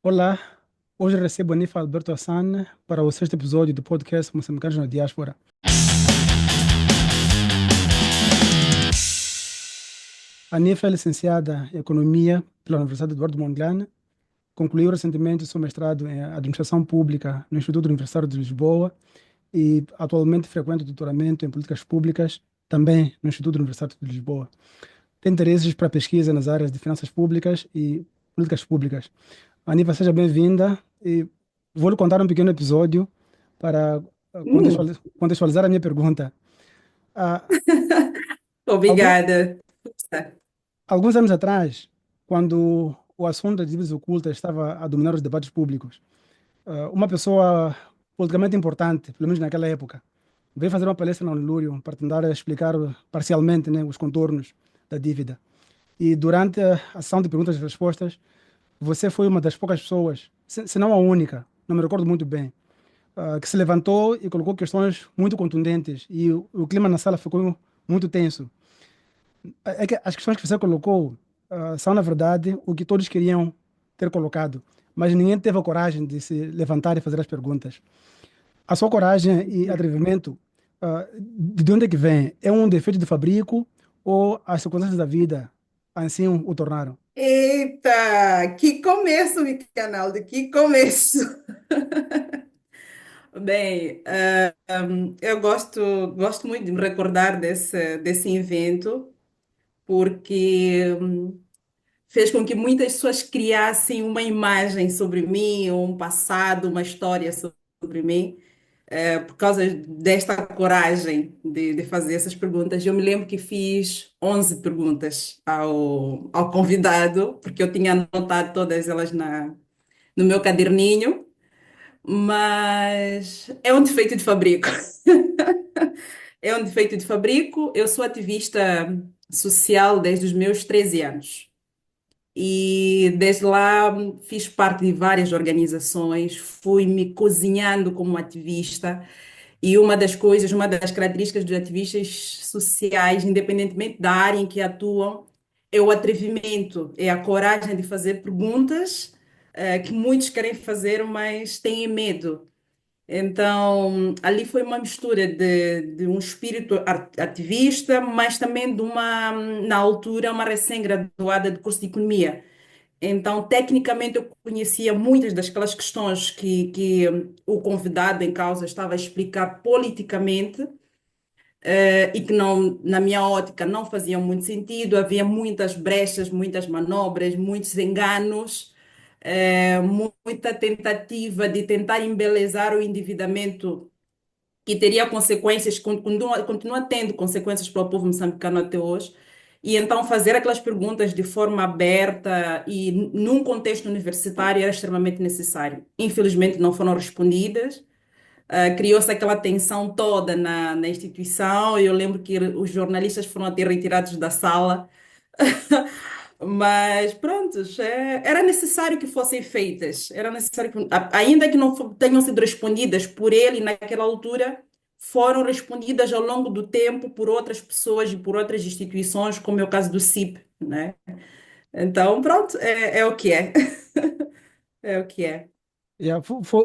Olá, hoje recebo a Nifa Alberto Hassan para o sexto episódio do podcast Moçambicanos na Diáspora. A Nifa é licenciada em Economia pela Universidade Eduardo Mondlane, concluiu recentemente seu mestrado em Administração Pública no Instituto Universitário de Lisboa e atualmente frequenta o doutoramento em Políticas Públicas também no Instituto Universitário de Lisboa. Tem interesses para pesquisa nas áreas de finanças públicas e políticas públicas. A Nifa, seja bem-vinda e vou lhe contar um pequeno episódio para Hum, contextualizar a minha pergunta. Há algum- obrigada. Força. alguns anos atrás, quando o assunto das dívidas ocultas estava a dominar os debates públicos, uma pessoa politicamente importante, pelo menos naquela época, veio fazer uma palestra na Unilúrio para tentar explicar parcialmente, né, os contornos da dívida. E durante a sessão de perguntas e respostas, você foi uma das poucas pessoas, se não a única, não me recordo muito bem, que se levantou e colocou questões muito contundentes e o clima na sala ficou muito tenso. É que as questões que você colocou são, na verdade, o que todos queriam ter colocado, mas ninguém teve a coragem de se levantar e fazer as perguntas. A sua coragem e atrevimento, de onde é que vem? É um defeito de fabrico ou as circunstâncias da vida assim o tornaram? Eita, que começo, Micanaldo, que começo. Bem, eu gosto muito de me recordar desse evento, porque fez com que muitas pessoas criassem uma imagem sobre mim, um passado, uma história sobre mim. Por causa desta coragem de fazer essas perguntas. Eu me lembro que fiz 11 perguntas ao convidado, porque eu tinha anotado todas elas no meu caderninho, mas é um defeito de fabrico. É um defeito de fabrico. Eu sou ativista social desde os meus 13 anos. E desde lá fiz parte de várias organizações, fui me cozinhando como ativista. E uma das características dos ativistas sociais, independentemente da área em que atuam, é o atrevimento, é a coragem de fazer perguntas, que muitos querem fazer, mas têm medo. Então, ali foi uma mistura de um espírito ativista, mas também de na altura, uma recém-graduada de curso de economia. Então, tecnicamente, eu conhecia muitas daquelas questões que o convidado em causa estava a explicar politicamente, e que não, na minha ótica, não faziam muito sentido. Havia muitas brechas, muitas manobras, muitos enganos, muita tentativa de tentar embelezar o endividamento que teria consequências, continua tendo consequências para o povo moçambicano até hoje. E então fazer aquelas perguntas de forma aberta e num contexto universitário era extremamente necessário. Infelizmente não foram respondidas. Criou-se aquela tensão toda na instituição. Eu lembro que os jornalistas foram até retirados da sala. Mas pronto, era necessário que fossem feitas. Era necessário que, ainda que não tenham sido respondidas por ele naquela altura, foram respondidas ao longo do tempo por outras pessoas e por outras instituições, como é o caso do CIP, né? Então, pronto, é o que é. É o que é.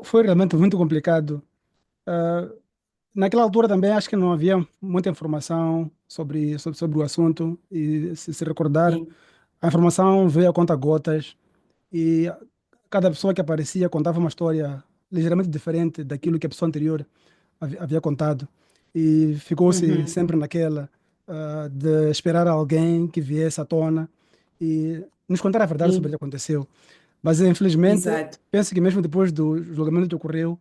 Foi realmente muito complicado. Ah, Naquela altura também acho que não havia muita informação sobre o assunto e se recordar, Sim. a informação veio a conta-gotas e cada pessoa que aparecia contava uma história ligeiramente diferente daquilo que a pessoa anterior havia contado e ficou-se Uhum. sempre naquela de esperar alguém que viesse à tona e nos contar a verdade sobre o que Sim, aconteceu. Mas infelizmente exato. penso que mesmo depois do julgamento que ocorreu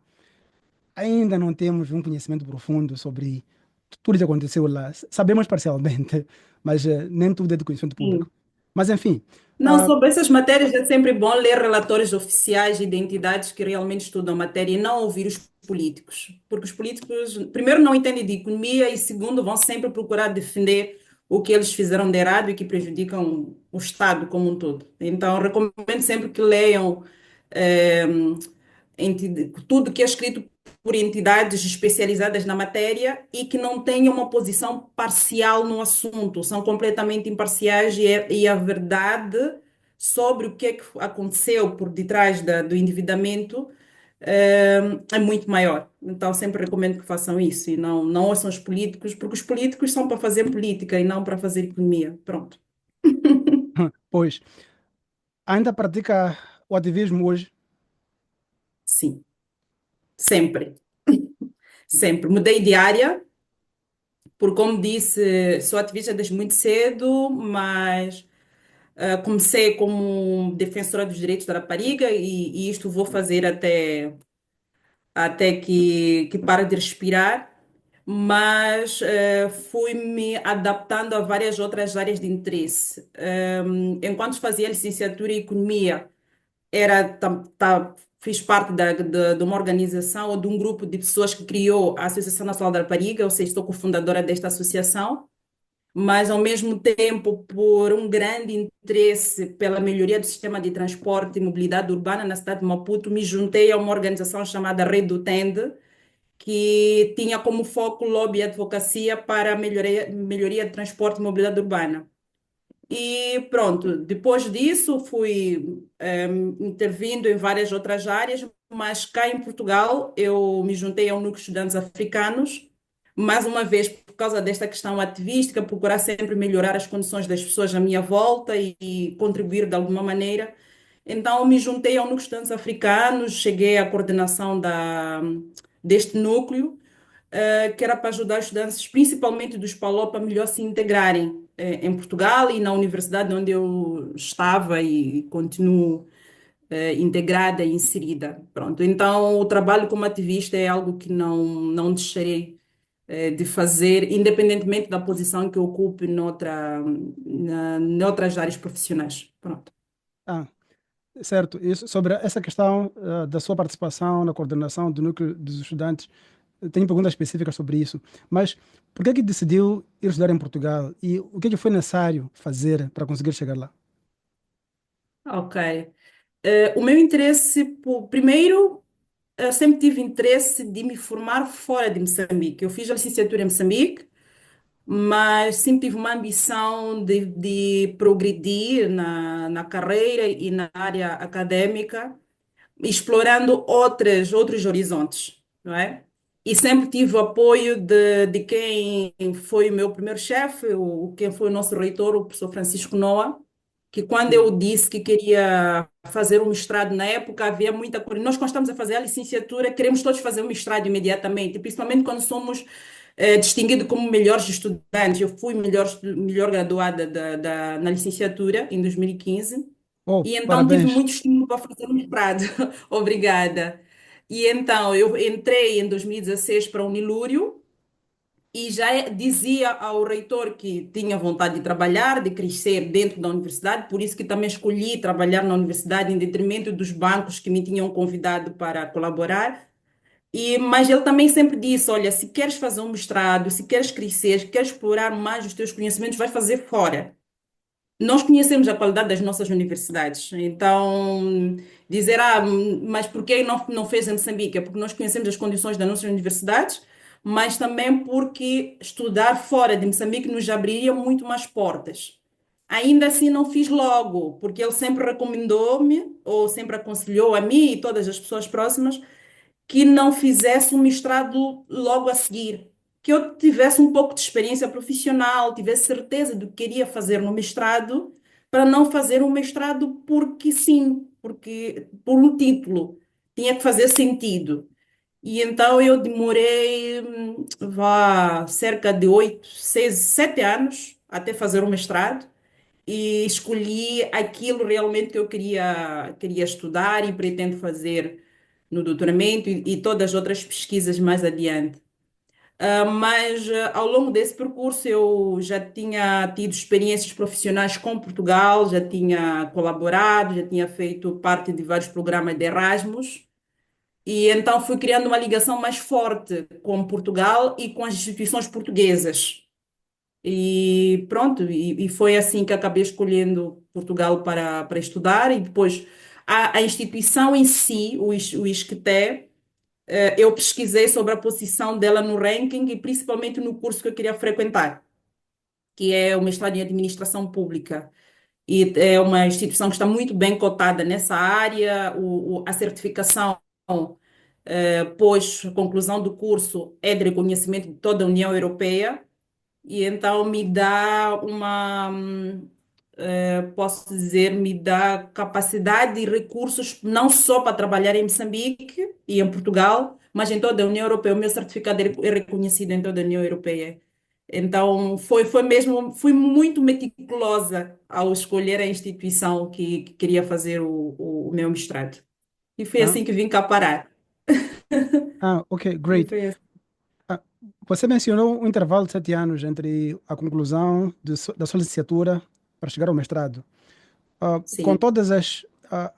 ainda não temos um conhecimento profundo sobre tudo o que aconteceu lá. Sabemos parcialmente, mas nem tudo é de conhecimento público. Sim. Mas, enfim, Não, ah, sobre essas matérias é sempre bom ler relatórios oficiais de entidades que realmente estudam a matéria e não ouvir os políticos. Porque os políticos, primeiro, não entendem de economia e, segundo, vão sempre procurar defender o que eles fizeram de errado e que prejudicam o Estado como um todo. Então, recomendo sempre que leiam eh, tudo que é escrito por entidades especializadas na matéria e que não tenham uma posição parcial no assunto, são completamente imparciais e a verdade. sobre o que é que aconteceu por detrás do endividamento, é muito maior. Então, sempre recomendo que façam isso e não ouçam os políticos, porque os políticos são para fazer política e não para fazer economia. Pronto. Pois, ainda pratica o ativismo hoje? Sim, sempre. Sempre. Mudei de área, porque, como disse, sou ativista desde muito cedo, mas comecei como defensora dos direitos da rapariga e isto vou fazer até que pare de respirar, mas fui me adaptando a várias outras áreas de interesse. Enquanto fazia licenciatura em Economia, fiz parte de uma organização ou de um grupo de pessoas que criou a Associação Nacional da Rapariga, ou seja, estou cofundadora desta associação, mas ao mesmo tempo, por um grande interesse pela melhoria do sistema de transporte e mobilidade urbana na cidade de Maputo, me juntei a uma organização chamada Rede do Tende, que tinha como foco lobby e advocacia para a melhoria de transporte e mobilidade urbana. E pronto, depois disso fui intervindo em várias outras áreas, mas cá em Portugal eu me juntei ao Núcleo de Estudantes Africanos, mais uma vez por causa desta questão ativística, procurar sempre melhorar as condições das pessoas à minha volta e contribuir de alguma maneira. Então me juntei ao Núcleo de Estudantes Africanos, cheguei à coordenação deste núcleo que era para ajudar os estudantes, principalmente dos PALOP, a melhor se integrarem em Portugal e na universidade onde eu estava e continuo integrada e inserida. Pronto. Então, o trabalho como ativista é algo que não deixarei de fazer, independentemente da posição que eu ocupe noutras áreas profissionais. Pronto. Ah, certo. Isso, sobre essa questão da sua participação na coordenação do núcleo dos estudantes, eu tenho perguntas específicas sobre isso. Mas por que é que decidiu ir estudar em Portugal e o que é que foi necessário fazer para conseguir chegar lá? Ok. O meu interesse, primeiro, eu sempre tive interesse de me formar fora de Moçambique. Eu fiz a licenciatura em Moçambique, mas sempre tive uma ambição de progredir na carreira e na área acadêmica, explorando outros horizontes, não é? E sempre tive o apoio de quem foi o meu primeiro chefe, quem foi o nosso reitor, o professor Francisco Noa, que quando Hum. eu disse que queria fazer um mestrado na época, havia muita coisa. Nós, quando estamos a fazer a licenciatura, queremos todos fazer um mestrado imediatamente, principalmente quando somos distinguidos como melhores estudantes. Eu fui melhor graduada na licenciatura em 2015 Oh, e então tive parabéns. muito estímulo para fazer o mestrado. Obrigada. E então eu entrei em 2016 para a Unilúrio e já dizia ao reitor que tinha vontade de trabalhar, de crescer dentro da universidade, por isso que também escolhi trabalhar na universidade em detrimento dos bancos que me tinham convidado para colaborar. Mas ele também sempre disse, olha, se queres fazer um mestrado, se queres crescer, se queres explorar mais os teus conhecimentos, vai fazer fora. Nós conhecemos a qualidade das nossas universidades, então dizer, mas por que não fez em Moçambique? É porque nós conhecemos as condições das nossas universidades, mas também porque estudar fora de Moçambique nos abriria muito mais portas. Ainda assim, não fiz logo, porque ele sempre recomendou-me, ou sempre aconselhou a mim e todas as pessoas próximas, que não fizesse um mestrado logo a seguir, que eu tivesse um pouco de experiência profissional, tivesse certeza do que queria fazer no mestrado, para não fazer um mestrado porque sim, porque por um título tinha que fazer sentido. E então eu demorei cerca de 7 anos até fazer o mestrado e escolhi aquilo realmente que eu queria estudar e pretendo fazer no doutoramento e todas as outras pesquisas mais adiante. Mas ao longo desse percurso eu já tinha tido experiências profissionais com Portugal, já tinha colaborado, já tinha feito parte de vários programas de Erasmus, e então fui criando uma ligação mais forte com Portugal e com as instituições portuguesas. E pronto, e foi assim que acabei escolhendo Portugal para estudar. E depois a instituição em si, o ISCTE, eu pesquisei sobre a posição dela no ranking e principalmente no curso que eu queria frequentar, que é o mestrado em Administração Pública. e é uma instituição que está muito bem cotada nessa área. A certificação, pós conclusão do curso, é de reconhecimento de toda a União Europeia, e então me dá posso dizer, me dá capacidade e recursos não só para trabalhar em Moçambique e em Portugal, mas em toda a União Europeia. O meu certificado é reconhecido em toda a União Europeia. Então, foi mesmo, fui muito meticulosa ao escolher a instituição que queria fazer o meu mestrado. E foi Ah, assim que vim cá parar. ok, E great. foi assim. Ah, você mencionou um intervalo de 7 anos entre a conclusão da sua licenciatura para chegar ao mestrado. Com Sim. todas as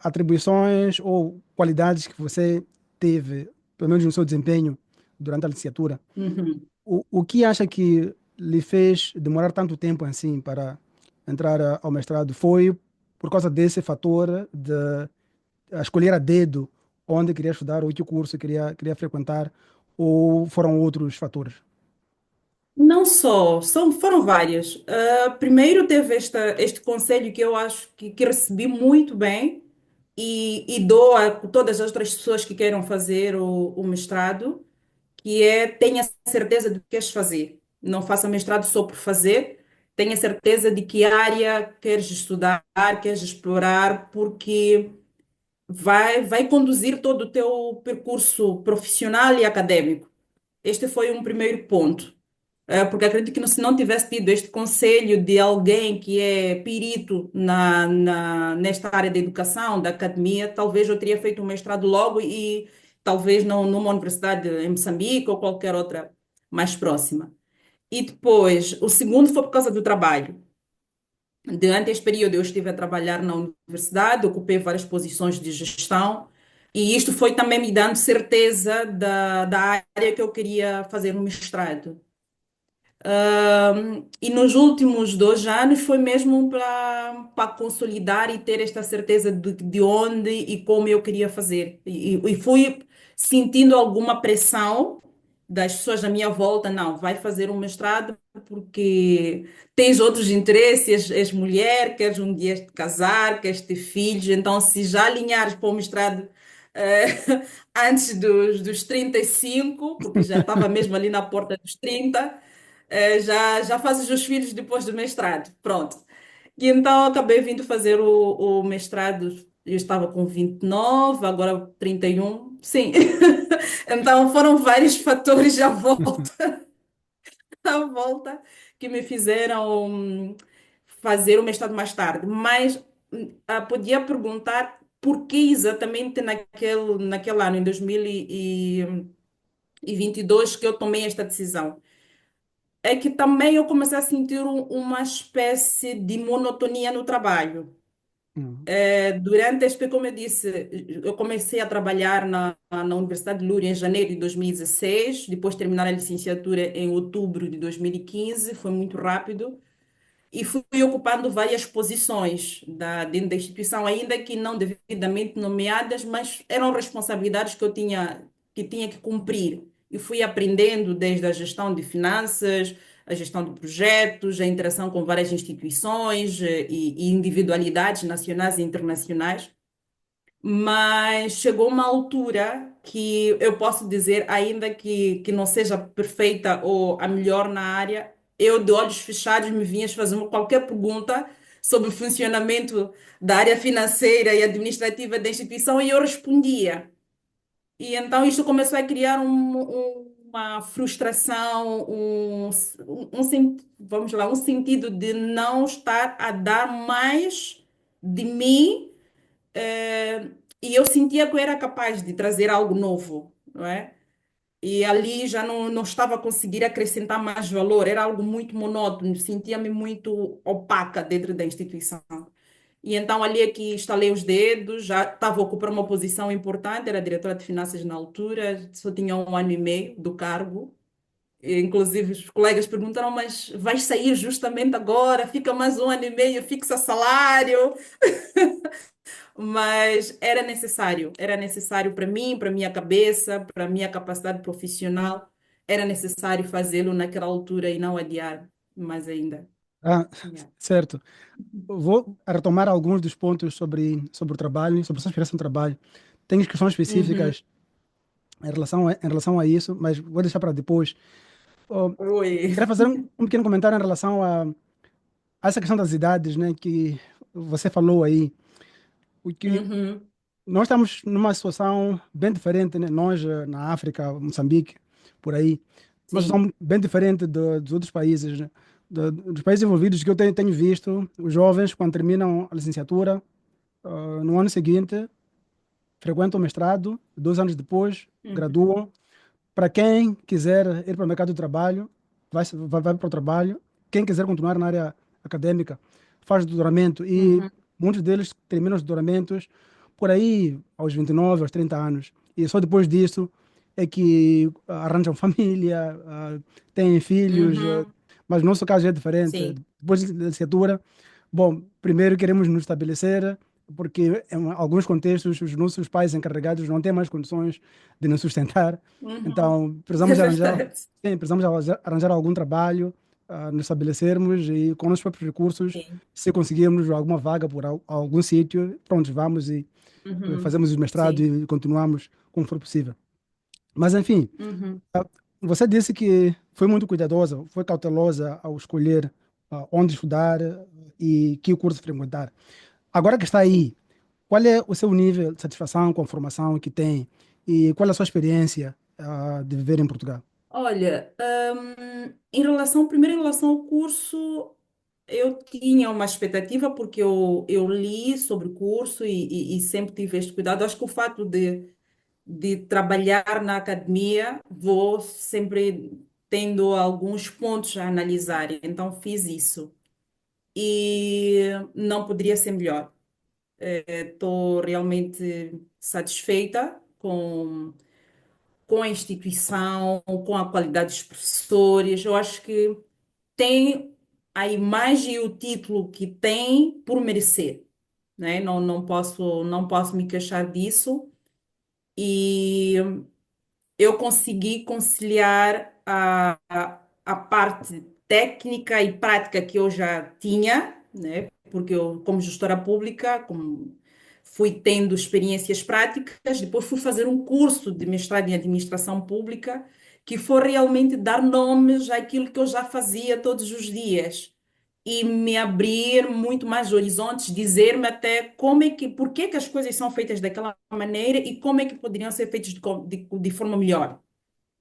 atribuições ou qualidades que você teve, pelo menos no seu desempenho durante a licenciatura, Uhum. o que acha que lhe fez demorar tanto tempo assim para entrar ao mestrado? Foi por causa desse fator de escolher a dedo onde queria estudar ou que curso queria frequentar, ou foram outros fatores? Não só, foram várias. Primeiro teve este conselho que eu acho que recebi muito bem e dou a todas as outras pessoas que queiram fazer o mestrado, que é tenha certeza do que queres fazer. Não faça mestrado só por fazer, tenha certeza de que área queres estudar, queres explorar, porque vai conduzir todo o teu percurso profissional e acadêmico. Este foi um primeiro ponto. Porque acredito que se não tivesse tido este conselho de alguém que é perito nesta área da educação, da academia, talvez eu teria feito um mestrado logo e talvez não numa universidade em Moçambique ou qualquer outra mais próxima. E depois, o segundo foi por causa do trabalho. Durante este período eu estive a trabalhar na universidade, ocupei várias posições de gestão e isto foi também me dando certeza da área que eu queria fazer no mestrado. E nos últimos 2 anos foi mesmo para consolidar e ter esta certeza de onde e como eu queria fazer. E fui sentindo alguma pressão das pessoas à minha volta, não, vai fazer um mestrado porque tens outros interesses, és mulher, queres um dia te casar, queres ter filhos, então se já alinhares para o mestrado eh, antes dos 35, porque já estava mesmo ali na porta dos 30, já fazes os filhos depois do mestrado. Pronto. E então acabei vindo fazer o mestrado. Eu estava com 29, agora 31. Sim. Então foram vários fatores à volta, à volta que me fizeram fazer o mestrado mais tarde. Mas podia perguntar por que exatamente naquele ano, em 2022, que eu tomei esta decisão. É que também eu comecei a sentir uma espécie de monotonia no trabalho. Uhum. Durante este, como eu disse, eu comecei a trabalhar na Universidade de Lúria em janeiro de 2016, depois de terminar a licenciatura em outubro de 2015, foi muito rápido, e fui ocupando várias posições dentro da instituição, ainda que não devidamente nomeadas, mas eram responsabilidades que tinha que cumprir. E fui aprendendo desde a gestão de finanças, a gestão de projetos, a interação com várias instituições e individualidades nacionais e internacionais. Mas chegou uma altura que eu posso dizer, ainda que não seja perfeita ou a melhor na área, eu de olhos fechados me vinhas fazer qualquer pergunta sobre o funcionamento da área financeira e administrativa da instituição e eu respondia. E então isto começou a criar uma frustração, vamos lá, um sentido de não estar a dar mais de mim, eh, e eu sentia que eu era capaz de trazer algo novo, não é? E ali já não estava a conseguir acrescentar mais valor, era algo muito monótono, sentia-me muito opaca dentro da instituição. E então ali é que estalei os dedos, já estava a ocupar uma posição importante, era diretora de finanças na altura, só tinha 1 ano e meio do cargo. E, inclusive os colegas perguntaram, mas vais sair justamente agora? Fica mais 1 ano e meio, fixa salário? Mas era necessário para mim, para a minha cabeça, para a minha capacidade profissional, era necessário fazê-lo naquela altura e não adiar mais ainda. Ah, Yeah. certo. Vou retomar alguns dos pontos sobre o trabalho, sobre a sua experiência no trabalho. Tenho questões Uhum. específicas em relação a isso, mas vou deixar para depois. Oh, Oi. queria fazer um pequeno comentário em relação a essa questão das idades, né, que você falou aí. O que Uhum. nós estamos numa situação bem diferente, né? Nós, na África, Moçambique, por aí, uma Sim. situação bem diferente dos outros países, né? Dos países envolvidos que eu tenho visto, os jovens, quando terminam a licenciatura, no ano seguinte, frequentam o mestrado, 2 anos depois, Uhum. graduam. Para quem quiser ir para o mercado de trabalho, vai para o trabalho. Quem quiser continuar na área acadêmica, faz doutoramento e Uhum. muitos deles terminam os doutoramentos por aí aos 29, aos 30 anos. E só depois disso é que arranjam família, têm filhos, Uhum. mas no nosso caso é diferente. Sim. Depois da licenciatura, bom, primeiro queremos nos estabelecer, porque em alguns contextos os nossos pais encarregados não têm mais condições de nos sustentar. Uhum. Então, É verdade. precisamos arranjar algum trabalho, nos estabelecermos e com os próprios recursos, Sim. se conseguirmos alguma vaga por algum sítio, pronto, vamos e Uhum. fazemos o mestrado Sim. e continuamos como for possível. Mas, enfim, Uhum. ah, você disse que foi muito cuidadosa, foi cautelosa ao escolher onde estudar e que curso frequentar. Agora que está Sim. aí, qual é o seu nível de satisfação com a formação que tem e qual é a sua experiência de viver em Portugal? Olha, primeiro em relação ao curso, eu tinha uma expectativa porque eu li sobre o curso e sempre tive este cuidado. Acho que o fato de trabalhar na academia, vou sempre tendo alguns pontos a analisar. Então fiz isso. E não poderia ser melhor. Estou realmente satisfeita com a instituição, com a qualidade dos professores. Eu acho que tem a imagem e o título que tem por merecer, né? Não posso me queixar disso. E eu consegui conciliar a parte técnica e prática que eu já tinha, né? Porque eu, como gestora pública, fui tendo experiências práticas, depois fui fazer um curso de mestrado em administração pública, que foi realmente dar nomes àquilo que eu já fazia todos os dias e me abrir muito mais horizontes, dizer-me até por que que as coisas são feitas daquela maneira e como é que poderiam ser feitas de forma melhor.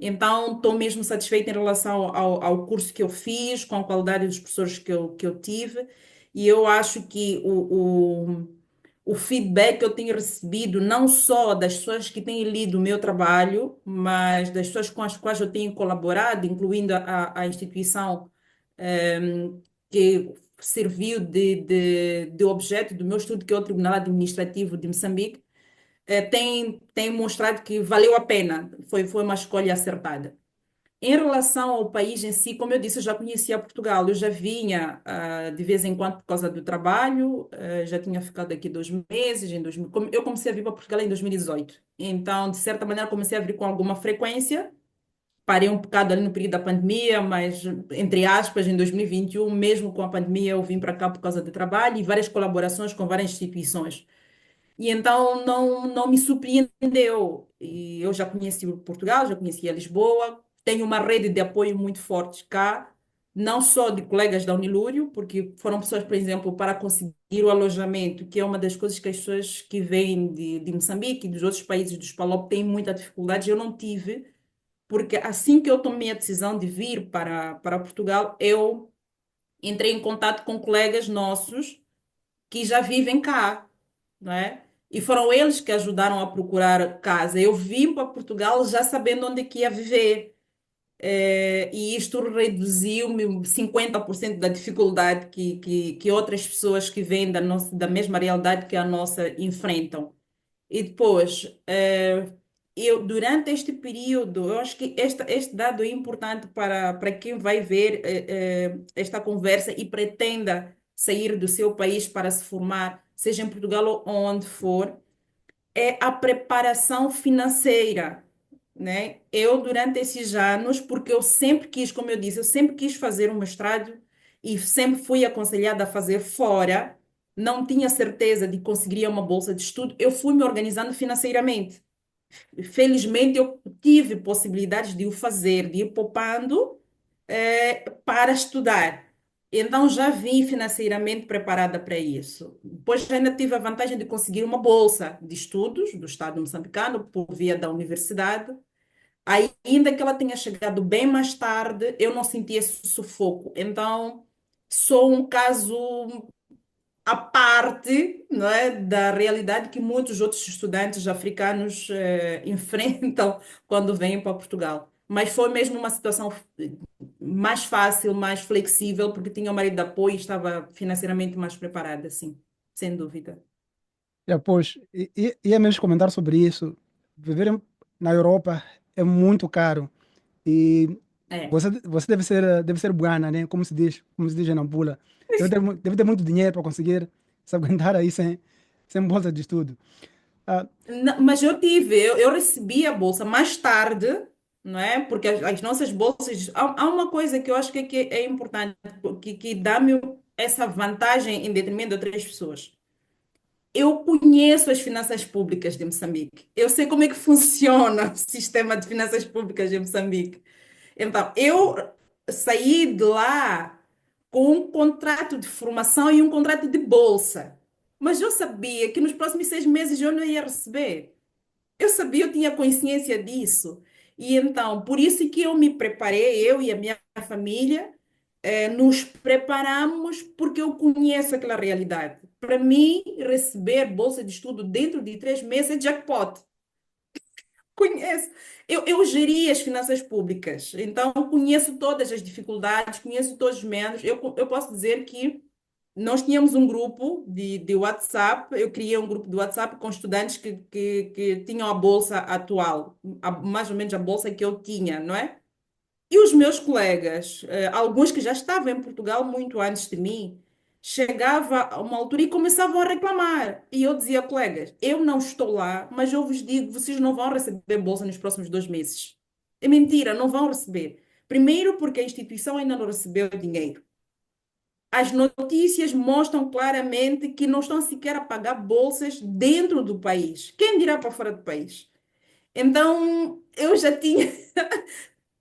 Então, estou mesmo satisfeita em relação ao curso que eu fiz, com a qualidade dos professores que eu tive, e eu acho que o feedback que eu tenho recebido, não só das pessoas que têm lido o meu trabalho, mas das pessoas com as quais eu tenho colaborado, incluindo a instituição que serviu de objeto do meu estudo, que é o Tribunal Administrativo de Moçambique, tem mostrado que valeu a pena, foi uma escolha acertada. Em relação ao país em si, como eu disse, eu já conhecia Portugal, eu já vinha de vez em quando por causa do trabalho, já tinha ficado aqui 2 meses, eu comecei a vir para Portugal em 2018, então de certa maneira comecei a vir com alguma frequência, parei um bocado ali no período da pandemia, mas entre aspas, em 2021, mesmo com a pandemia, eu vim para cá por causa do trabalho e várias colaborações com várias instituições. E então não me surpreendeu. E eu já conheci o Portugal, já conhecia Lisboa, tenho uma rede de apoio muito forte cá, não só de colegas da Unilúrio, porque foram pessoas, por exemplo, para conseguir o alojamento, que é uma das coisas que as pessoas que vêm de Moçambique e dos outros países dos PALOP têm muita dificuldade. Eu não tive, porque assim que eu tomei a decisão de vir para Portugal, eu entrei em contato com colegas nossos que já vivem cá, não é? E foram eles que ajudaram a procurar casa. Eu vim para Portugal já sabendo onde é que ia viver. E isto reduziu-me 50% da dificuldade que outras pessoas que vêm da mesma realidade que a nossa enfrentam. E depois, durante este período, eu acho que este dado é importante para quem vai ver esta conversa e pretenda sair do seu país para se formar, seja em Portugal ou onde for, é a preparação financeira, né? Eu, durante esses anos, porque eu sempre quis, como eu disse, eu sempre quis fazer um mestrado e sempre fui aconselhada a fazer fora, não tinha certeza de conseguir uma bolsa de estudo, eu fui me organizando financeiramente. Felizmente, eu tive possibilidades de o fazer, de ir poupando, para estudar. Então, já vim financeiramente preparada para isso. Depois, ainda tive a vantagem de conseguir uma bolsa de estudos do Estado moçambicano, por via da universidade. Ainda que ela tenha chegado bem mais tarde, eu não senti esse sufoco. Então, sou um caso à parte, não é, da realidade que muitos outros estudantes africanos enfrentam quando vêm para Portugal. Mas foi mesmo uma situação mais fácil, mais flexível, porque tinha o marido de apoio e estava financeiramente mais preparada, sim, sem dúvida. Pois, ia mesmo comentar sobre isso. Viver na Europa é muito caro e É. você deve ser buana, né? Como se diz em Nampula. Deve ter muito dinheiro para conseguir se aguentar aí sem bolsa de estudo. Ah, Mas eu recebi a bolsa mais tarde, não é? Porque as nossas bolsas. Há uma coisa que eu acho que é importante, que dá-me essa vantagem em detrimento de outras pessoas. Eu conheço as finanças públicas de Moçambique. Eu sei como é que funciona o sistema de finanças públicas de Moçambique. Então, eu saí de lá com um contrato de formação e um contrato de bolsa. Mas eu sabia que nos próximos 6 meses eu não ia receber. Eu sabia, eu tinha consciência disso. E então, por isso que eu me preparei, eu e a minha família, nos preparamos porque eu conheço aquela realidade. Para mim, receber bolsa de estudo dentro de 3 meses é jackpot. Conheço. Eu geri as finanças públicas, então conheço todas as dificuldades, conheço todos os meandros. Eu posso dizer que nós tínhamos um grupo de WhatsApp, eu criei um grupo de WhatsApp com estudantes que tinham a bolsa atual, mais ou menos a bolsa que eu tinha, não é? E os meus colegas, alguns que já estavam em Portugal muito antes de mim, chegava a uma altura e começavam a reclamar. E eu dizia, colegas, eu não estou lá, mas eu vos digo, vocês não vão receber bolsa nos próximos 2 meses. É mentira, não vão receber. Primeiro, porque a instituição ainda não recebeu dinheiro. As notícias mostram claramente que não estão sequer a pagar bolsas dentro do país. Quem dirá para fora do país? Então, eu já tinha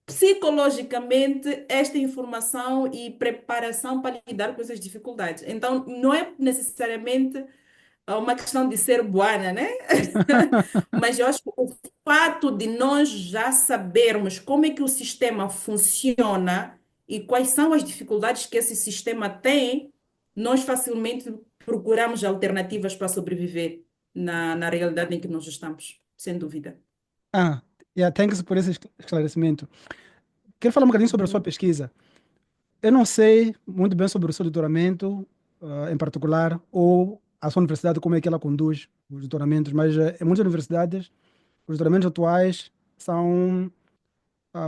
psicologicamente esta informação e preparação para lidar com essas dificuldades. Então, não é necessariamente uma questão de ser boana, né? Mas eu acho que o fato de nós já sabermos como é que o sistema funciona e quais são as dificuldades que esse sistema tem, nós facilmente procuramos alternativas para sobreviver na realidade em que nós estamos, sem dúvida. ah, thanks por esse esclarecimento. Quero falar um bocadinho sobre a sua Uhum, pesquisa. Eu não sei muito bem sobre o seu doutoramento, em particular, ou a sua universidade, como é que ela conduz os doutoramentos, mas em muitas universidades, os doutoramentos atuais são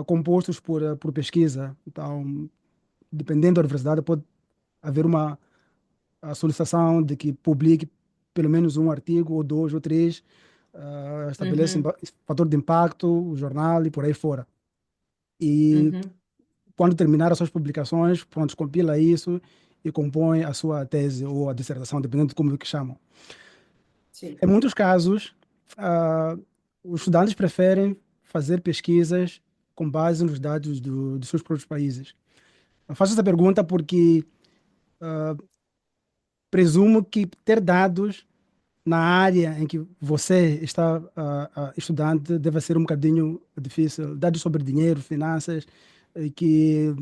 compostos por pesquisa. Então, dependendo da universidade, pode haver uma solicitação de que publique pelo menos um artigo, ou dois, ou três, estabelece uhum, fator de impacto, o jornal e por aí fora. E uhum. quando terminar as suas publicações, pronto, compila isso e compõe a sua tese ou a dissertação, dependendo de como que chamam. Sim. Em muitos casos, ah, os estudantes preferem fazer pesquisas com base nos dados dos seus próprios países. Eu faço essa pergunta porque presumo que ter dados na área em que você está estudando deve ser um bocadinho difícil. Dados sobre dinheiro, finanças, que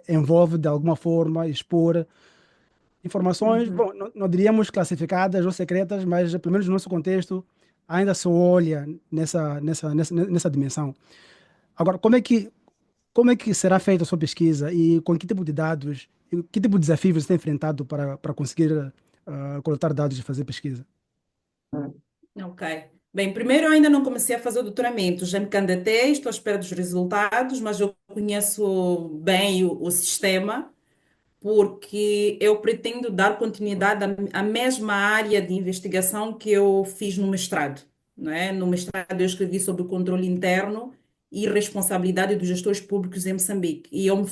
envolve de alguma forma expor informações, Uhum. bom, não diríamos classificadas ou secretas, mas pelo menos no nosso contexto ainda se olha nessa dimensão. Agora, como é que será feita a sua pesquisa e com que tipo de dados e que tipo de desafios você tem enfrentado para conseguir coletar dados e fazer pesquisa? Ok. Bem, primeiro eu ainda não comecei a fazer o doutoramento, já me candidatei, estou à espera dos resultados, mas eu conheço bem o sistema, porque eu pretendo dar continuidade à mesma área de investigação que eu fiz no mestrado, não é? No mestrado eu escrevi sobre o controle interno e responsabilidade dos gestores públicos em Moçambique. E eu me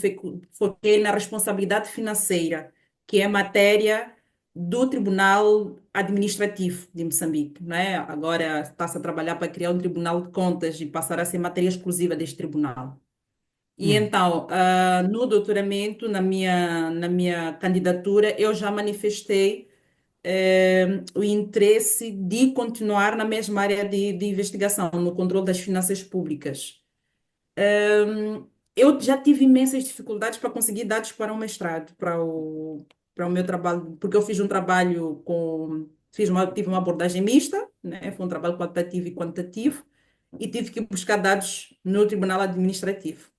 foquei na responsabilidade financeira, que é matéria do Tribunal Administrativo de Moçambique, não é? Agora está-se a trabalhar para criar um Tribunal de Contas e passar a ser matéria exclusiva deste tribunal. E Hum, então, no doutoramento, na minha candidatura, eu já manifestei o interesse de continuar na mesma área de investigação, no controle das finanças públicas. Eu já tive imensas dificuldades para conseguir dados para o mestrado, para o meu trabalho, porque eu fiz um trabalho tive uma abordagem mista, né? Foi um trabalho qualitativo e quantitativo, e tive que buscar dados no Tribunal Administrativo.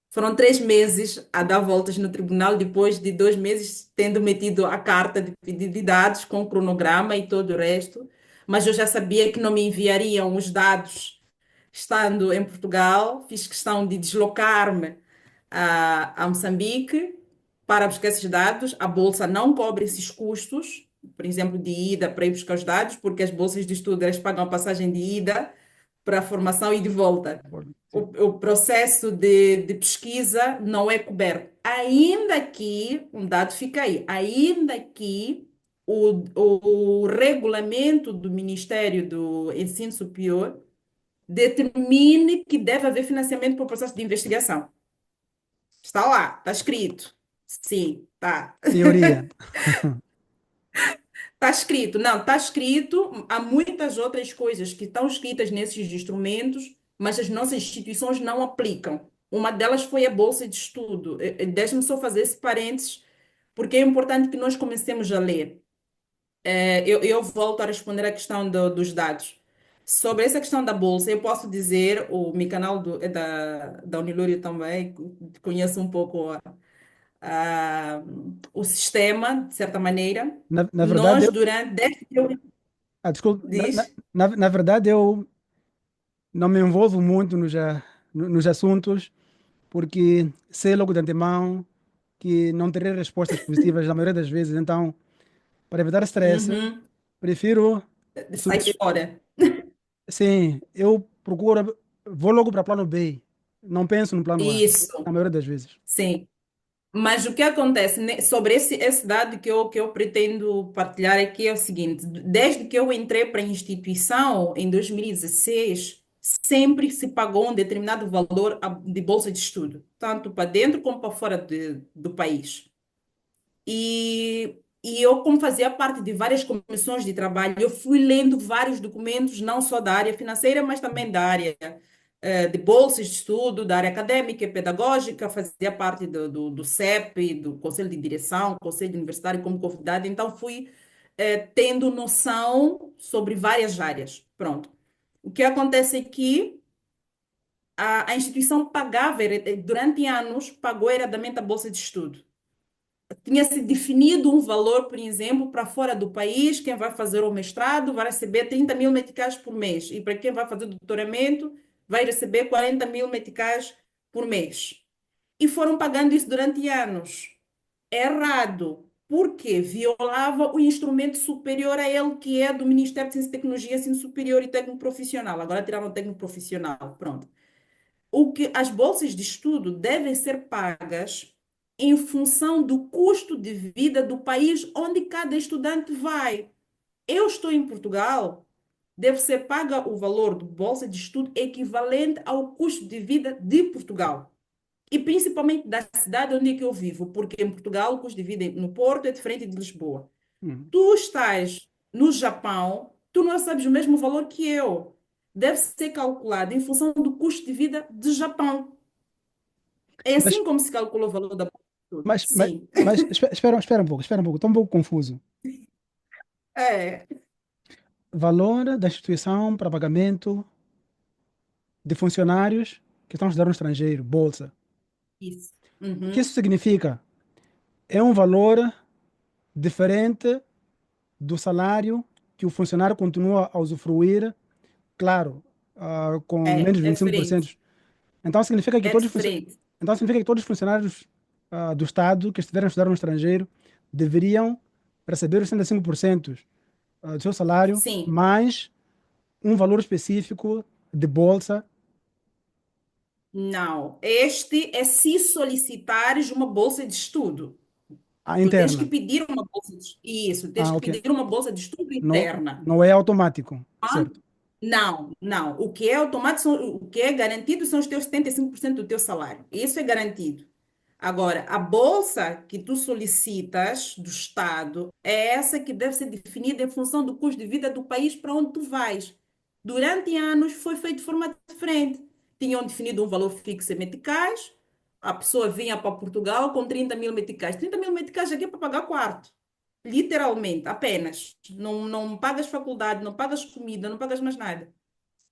Foram 3 meses a dar voltas no tribunal, depois de 2 meses tendo metido a carta de pedido de dados com o cronograma e todo o resto, mas eu já sabia que não me enviariam os dados estando em Portugal. Fiz questão de deslocar-me a Moçambique para buscar esses dados. A bolsa não cobre esses custos, por exemplo, de ida para ir buscar os dados, porque as bolsas de estudo elas pagam a passagem de ida para a formação e de volta. concordo, O, sim. o processo de pesquisa não é coberto. Ainda que, um dado fica aí, ainda que o regulamento do Ministério do Ensino Superior determine que deve haver financiamento para o processo de investigação. Está lá, está escrito. Sim, está. Teoria. Está escrito. Não, está escrito. Há muitas outras coisas que estão escritas nesses instrumentos, mas as nossas instituições não aplicam. Uma delas foi a bolsa de estudo. Deixe-me só fazer esse parênteses, porque é importante que nós comecemos a ler. Eu volto a responder a questão dos dados. Sobre essa questão da bolsa, eu posso dizer, o meu canal é da Unilúrio também, conheço um pouco a- o sistema, de certa maneira. Na verdade, Nós, desde que eu desculpe, diz, na verdade, eu não me envolvo muito nos assuntos, porque sei logo de antemão que não terei respostas positivas na maioria das vezes. Então, para evitar estresse, uhum, prefiro sai fora. sim, eu procuro, vou logo para plano B, não penso no plano A, na Isso, maioria das vezes. sim. Mas o que acontece sobre esse dado que eu pretendo partilhar aqui é o seguinte: desde que eu entrei para a instituição em 2016, sempre se pagou um determinado valor de bolsa de estudo, tanto para dentro como para fora do país. E eu, como fazia parte de várias comissões de trabalho, eu fui lendo vários documentos, não só da área financeira, mas também da área de bolsas de estudo, da área acadêmica e pedagógica, fazia parte do CEP, do Conselho de Direção, Conselho Universitário como convidada, então fui tendo noção sobre várias áreas. Pronto. O que acontece aqui, a instituição pagava, durante anos, pagou heredamente a bolsa de estudo. Tinha-se definido um valor, por exemplo, para fora do país, quem vai fazer o mestrado vai receber 30 mil meticais por mês, e para quem vai fazer o doutoramento vai receber 40 mil meticais por mês. E foram pagando isso durante anos. Errado, porque violava o instrumento superior a ele, que é do Ministério de Ciência e Tecnologia, Ensino Superior e Técnico Profissional. Agora tiraram o técnico profissional, pronto. As bolsas de estudo devem ser pagas em função do custo de vida do país onde cada estudante vai. Eu estou em Portugal, deve ser paga o valor de bolsa de estudo equivalente ao custo de vida de Portugal. E principalmente da cidade onde é que eu vivo, porque em Portugal o custo de vida no Porto é diferente de Lisboa. Hum. Tu estás no Japão, tu não recebes o mesmo valor que eu. Deve ser calculado em função do custo de vida do Japão. É Mas, assim como se calcula o valor da bolsa. mas, mas, Sim. mas espera um pouco, estou um pouco confuso. É, Valor da instituição para pagamento de funcionários que estão a estudar no estrangeiro, bolsa. isso. O que isso Uhum. significa? É um valor diferente do salário que o funcionário continua a usufruir, claro, com menos de É 25%. diferente. Então significa que É todos, diferente. então significa que todos os funcionários do Estado que estiverem a estudar no estrangeiro deveriam receber os 65% do seu salário, Sim. mais um valor específico de bolsa. Não, este é se solicitares uma bolsa de estudo. A Tu tens que interna. pedir uma bolsa de isso, tens Ah, que ok. pedir uma bolsa de estudo Não, interna. não é automático, certo? Não, não. O que é automático, o que é garantido são os teus 75% do teu salário. Isso é garantido. Agora, a bolsa que tu solicitas do Estado é essa que deve ser definida em função do custo de vida do país para onde tu vais. Durante anos foi feito de forma diferente. Tinham definido um valor fixo em meticais, a pessoa vinha para Portugal com 30 mil meticais. 30 mil meticais aqui é para pagar quarto. Literalmente, apenas. Não, não pagas faculdade, não pagas comida, não pagas mais nada.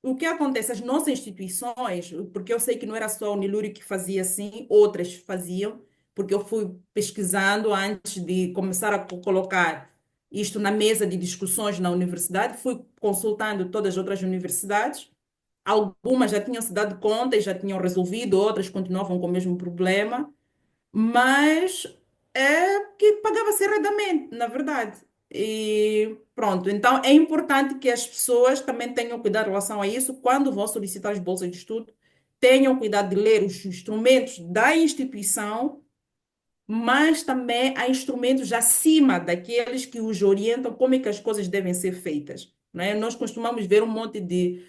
O que acontece, as nossas instituições, porque eu sei que não era só a Uniluri que fazia assim, outras faziam, porque eu fui pesquisando antes de começar a colocar isto na mesa de discussões na universidade, fui consultando todas as outras universidades. Algumas já tinham se dado conta e já tinham resolvido, outras continuavam com o mesmo problema, mas é que pagava-se erradamente, na verdade. E pronto, então é importante que as pessoas também tenham cuidado em relação a isso quando vão solicitar as bolsas de estudo, tenham cuidado de ler os instrumentos da instituição, mas também há instrumentos acima daqueles que os orientam como é que as coisas devem ser feitas, né? Nós costumamos ver um monte de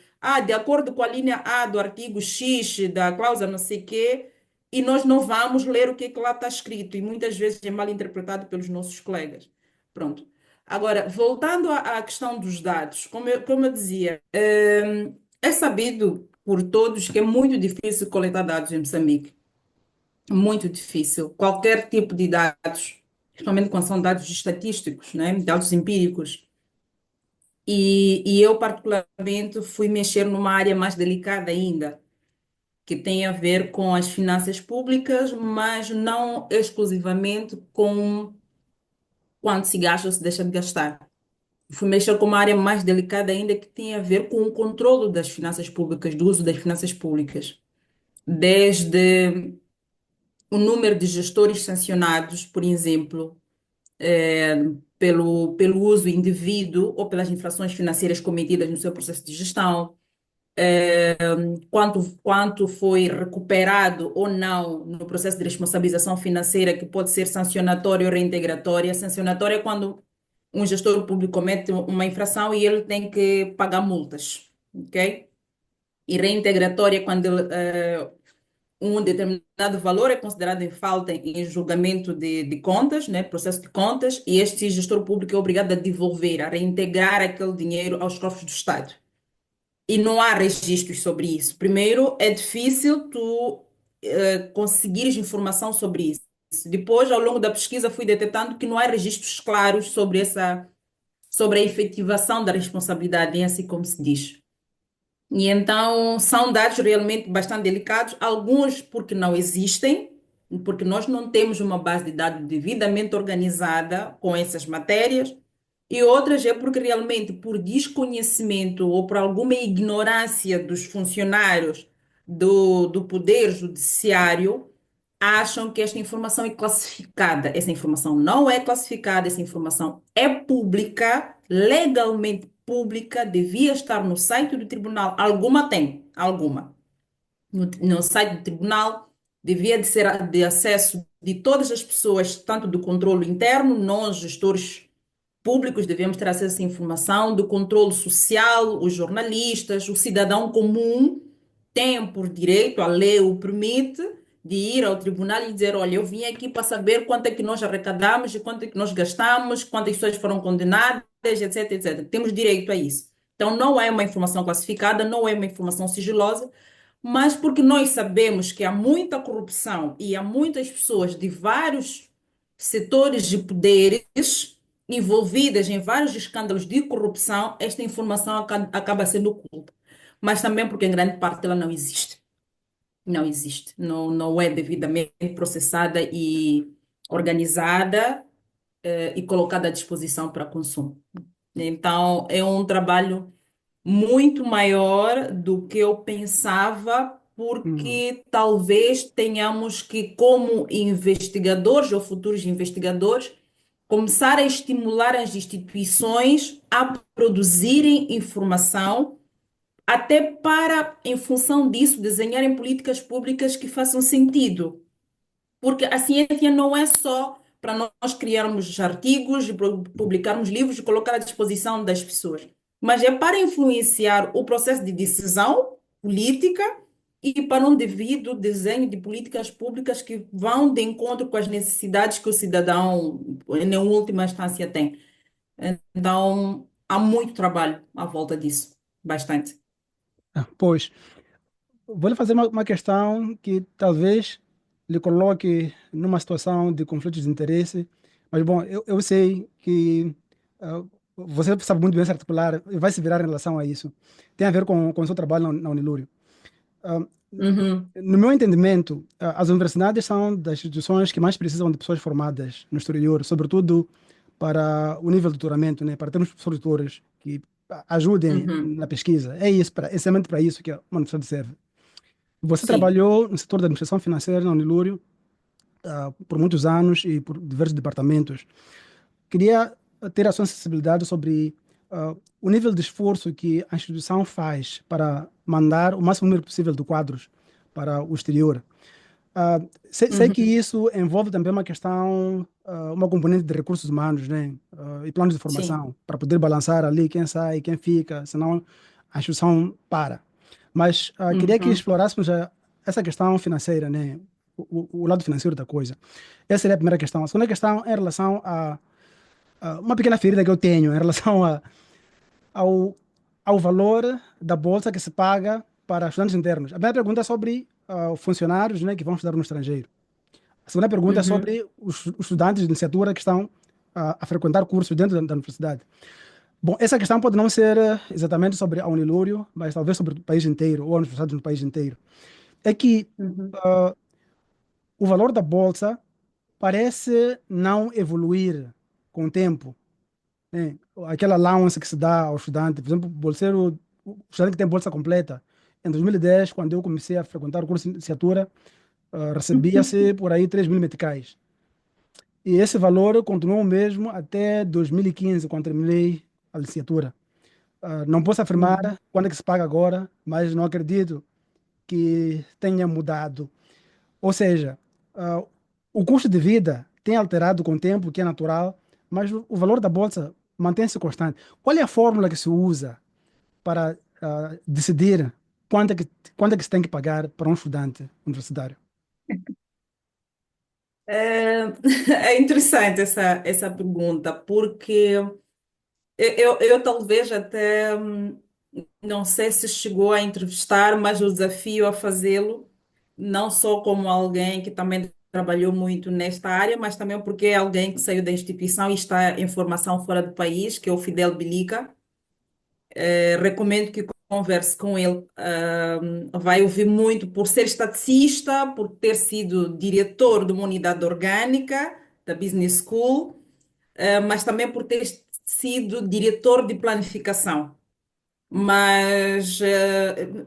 acordo com a linha A do artigo X, da cláusula não sei quê, e nós não vamos ler o que é que lá está escrito, e muitas vezes é mal interpretado pelos nossos colegas. Pronto. Agora, voltando à questão dos dados, como eu dizia, é sabido por todos que é muito difícil coletar dados em Moçambique. Muito difícil. Qualquer tipo de dados, principalmente quando são dados estatísticos, né? Dados empíricos. E eu, particularmente, fui mexer numa área mais delicada ainda, que tem a ver com as finanças públicas, mas não exclusivamente com quanto se gasta ou se deixa de gastar. Fui mexer com uma área mais delicada ainda, que tem a ver com o controlo das finanças públicas, do uso das finanças públicas. Desde o número de gestores sancionados, por exemplo, pelo uso indevido ou pelas infrações financeiras cometidas no seu processo de gestão, quanto foi recuperado ou não no processo de responsabilização financeira, que pode ser sancionatória ou reintegratória. Sancionatória é quando um gestor público comete uma infração e ele tem que pagar multas, ok? E reintegratória é quando um determinado valor é considerado em falta em julgamento de contas, né, processo de contas, e este gestor público é obrigado a devolver, a reintegrar aquele dinheiro aos cofres do Estado. E não há registros sobre isso. Primeiro, é difícil tu conseguires informação sobre isso. Depois, ao longo da pesquisa, fui detectando que não há registros claros sobre a efetivação da responsabilidade, é assim como se diz. E então são dados realmente bastante delicados, alguns porque não existem, porque nós não temos uma base de dados devidamente organizada com essas matérias, e outras é porque realmente por desconhecimento ou por alguma ignorância dos funcionários do Poder Judiciário, acham que esta informação é classificada. Essa informação não é classificada, essa informação é pública, legalmente pública, devia estar no site do tribunal. Alguma tem, alguma. No site do tribunal devia de ser de acesso de todas as pessoas, tanto do controle interno, nós, gestores públicos, devemos ter acesso a essa informação, do controle social, os jornalistas, o cidadão comum tem por direito, a lei o permite, de ir ao tribunal e dizer: olha, eu vim aqui para saber quanto é que nós arrecadamos e quanto é que nós gastamos, quantas pessoas foram condenadas, etc, etc. Temos direito a isso. Então, não é uma informação classificada, não é uma informação sigilosa, mas porque nós sabemos que há muita corrupção e há muitas pessoas de vários setores de poderes envolvidas em vários escândalos de corrupção, esta informação acaba sendo oculta. Mas também porque, em grande parte, ela não existe. Não existe. Não, não é devidamente processada e organizada, e colocada à disposição para consumo. Então, é um trabalho muito maior do que eu pensava, Uhum. porque talvez tenhamos que, como investigadores ou futuros investigadores, começar a estimular as instituições a produzirem informação até para, em função disso, desenharem políticas públicas que façam sentido. Porque a ciência não é só para nós criarmos artigos, e publicarmos livros e colocar à disposição das pessoas, mas é para influenciar o processo de decisão política e para um devido desenho de políticas públicas que vão de encontro com as necessidades que o cidadão, em última instância, tem. Então, há muito trabalho à volta disso, bastante. Pois, vou lhe fazer uma questão que talvez lhe coloque numa situação de conflito de interesse, mas bom, eu sei que você sabe muito bem se articular e vai se virar em relação a isso. Tem a ver com o seu trabalho na Unilúrio. Ah, Uhum, no meu entendimento, as universidades são das instituições que mais precisam de pessoas formadas no exterior, sobretudo para o nível de doutoramento, né? Para termos professores doutores que ajudem uhum, na pesquisa. É isso, é somente para isso que uma universidade serve. Você sim. trabalhou no setor da administração financeira na Unilúrio, por muitos anos e por diversos departamentos. Queria ter a sua sensibilidade sobre o nível de esforço que a instituição faz para mandar o máximo número possível de quadros para o exterior. Ah, sei que Uhum, isso envolve também uma questão, uma componente de recursos humanos, né? E planos de sim. formação, para poder balançar ali quem sai, quem fica, senão a instituição para. Mas queria que Uhum. explorássemos essa questão financeira, né? O lado financeiro da coisa. Essa seria a primeira questão. A segunda questão é em relação a uma pequena ferida que eu tenho em relação ao, ao valor da bolsa que se paga para estudantes internos. A primeira pergunta é sobre funcionários, né, que vão estudar no estrangeiro. A segunda pergunta é Uhum, sobre os estudantes de licenciatura que estão a frequentar cursos dentro da universidade. Bom, essa questão pode não ser exatamente sobre a Unilúrio, mas talvez sobre o país inteiro, ou a universidade no país inteiro. É que uhum, o valor da bolsa parece não evoluir com o tempo, né? Aquela allowance que se dá ao estudante, por exemplo, o estudante que tem bolsa completa. Em 2010, quando eu comecei a frequentar o curso de licenciatura, recebia-se por aí 3 mil meticais. E esse valor continuou o mesmo até 2015, quando terminei a licenciatura. Não posso uhum. afirmar quando é que se paga agora, mas não acredito que tenha mudado. Ou seja, ah, o custo de vida tem alterado com o tempo, que é natural, mas o valor da bolsa mantém-se constante. Qual é a fórmula que se usa para decidir quanto é que se tem que pagar para um estudante universitário? É, é interessante essa pergunta, porque eu talvez até não sei se chegou a entrevistar, mas o desafio a fazê-lo, não só como alguém que também trabalhou muito nesta área, mas também porque é alguém que saiu da instituição e está em formação fora do país, que é o Fidel Bilica. Recomendo que converse com ele. Vai ouvir muito por ser estaticista, por ter sido diretor de uma unidade orgânica da Business School, mas também por ter sido diretor de planificação. Mas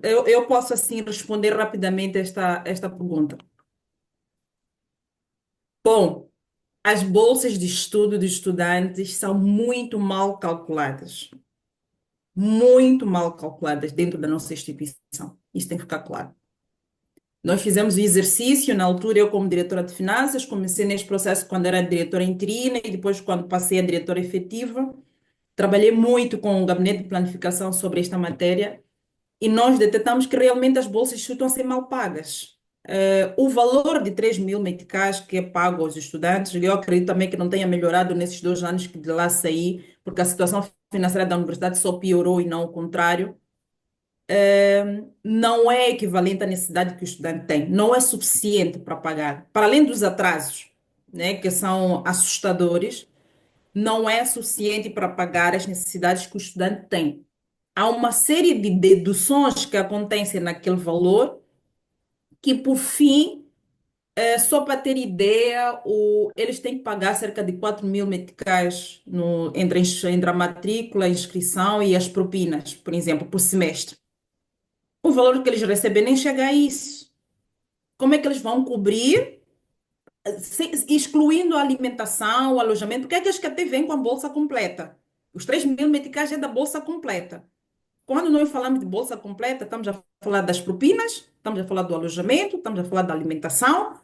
eu posso assim responder rapidamente esta pergunta. Bom, as bolsas de estudo de estudantes são muito mal calculadas dentro da nossa instituição. Isso tem que ficar claro. Nós fizemos o exercício, na altura, eu, como diretora de finanças, comecei neste processo quando era diretora interina e depois, quando passei a diretora efetiva. Trabalhei muito com o gabinete de planificação sobre esta matéria e nós detectamos que realmente as bolsas de estudo estão a ser mal pagas. O valor de 3 mil meticais que é pago aos estudantes, eu acredito também que não tenha melhorado nesses 2 anos que de lá saí, porque a situação financeira da universidade só piorou e não o contrário. Não é equivalente à necessidade que o estudante tem, não é suficiente para pagar. Para além dos atrasos, né, que são assustadores, não é suficiente para pagar as necessidades que o estudante tem. Há uma série de deduções que acontecem naquele valor que, por fim, só para ter ideia, eles têm que pagar cerca de 4 mil meticais entre a matrícula, a inscrição e as propinas, por exemplo, por semestre. O valor que eles recebem nem chega a isso. Como é que eles vão cobrir, excluindo a alimentação, o alojamento? Porque é que eles que até vêm com a bolsa completa? Os 3 mil meticais é da bolsa completa. Quando nós falamos de bolsa completa, estamos a falar das propinas, estamos a falar do alojamento, estamos a falar da alimentação,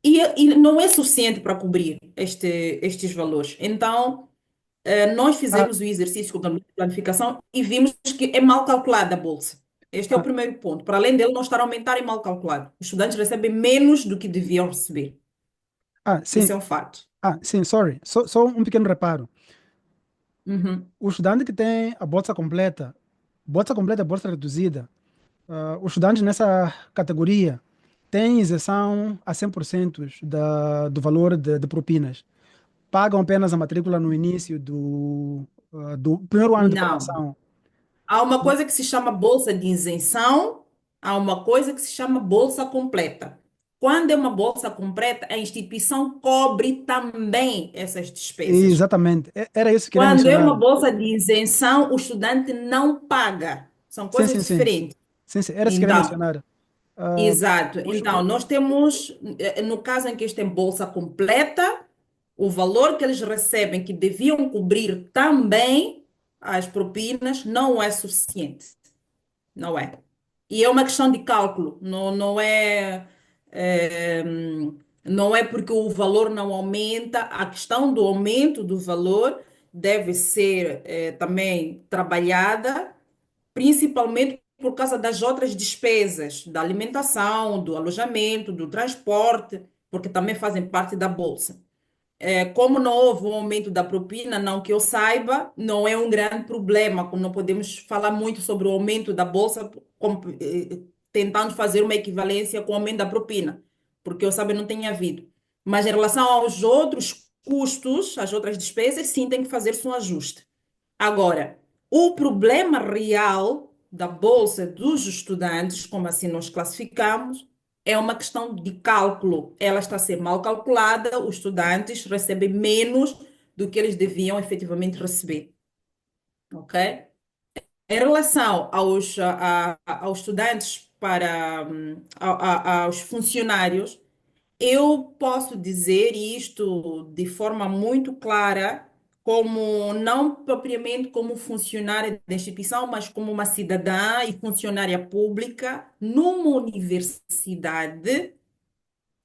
e não é suficiente para cobrir estes valores. Então, nós Ah, fizemos o exercício de planificação e vimos que é mal calculada a bolsa. Este é o ah, primeiro ponto. Para além dele não estar a aumentar, é mal calculado. Os estudantes recebem menos do que deviam receber. sim. Isso é um fato. Sim, sorry. Só um pequeno reparo. Uhum. O estudante que tem a bolsa completa, bolsa reduzida, os estudantes nessa categoria têm isenção a 100% do valor de propinas. Pagam apenas a matrícula no início do primeiro ano de Não. formação. Há uma coisa que se chama bolsa de isenção, há uma coisa que se chama bolsa completa. Quando é uma bolsa completa, a instituição cobre também essas despesas. Exatamente. Era isso que queria Quando é mencionar. uma bolsa de isenção, o estudante não paga. São Sim, coisas sim, sim. diferentes. Sim, sim. Era isso que queria Então, mencionar. Ah, exato. os- Então, nós temos, no caso em que este tem bolsa completa, o valor que eles recebem, que deviam cobrir também as propinas, não é suficiente. Não é. E é uma questão de cálculo, é, não é porque o valor não aumenta, a questão do aumento do valor deve ser também trabalhada, principalmente por causa das outras despesas, da alimentação, do alojamento, do transporte, porque também fazem parte da bolsa. Como não houve um aumento da propina, não que eu saiba, não é um grande problema, não podemos falar muito sobre o aumento da bolsa, tentando fazer uma equivalência com o aumento da propina, porque eu saiba não tem havido. Mas em relação aos outros custos, as outras despesas, sim, tem que fazer-se um ajuste. Agora, o problema real da bolsa dos estudantes, como assim nós classificamos, é uma questão de cálculo. Ela está a ser mal calculada, os estudantes recebem menos do que eles deviam efetivamente receber, ok? Em relação aos estudantes aos funcionários, eu posso dizer isto de forma muito clara, como não propriamente como funcionária da instituição, mas como uma cidadã e funcionária pública numa universidade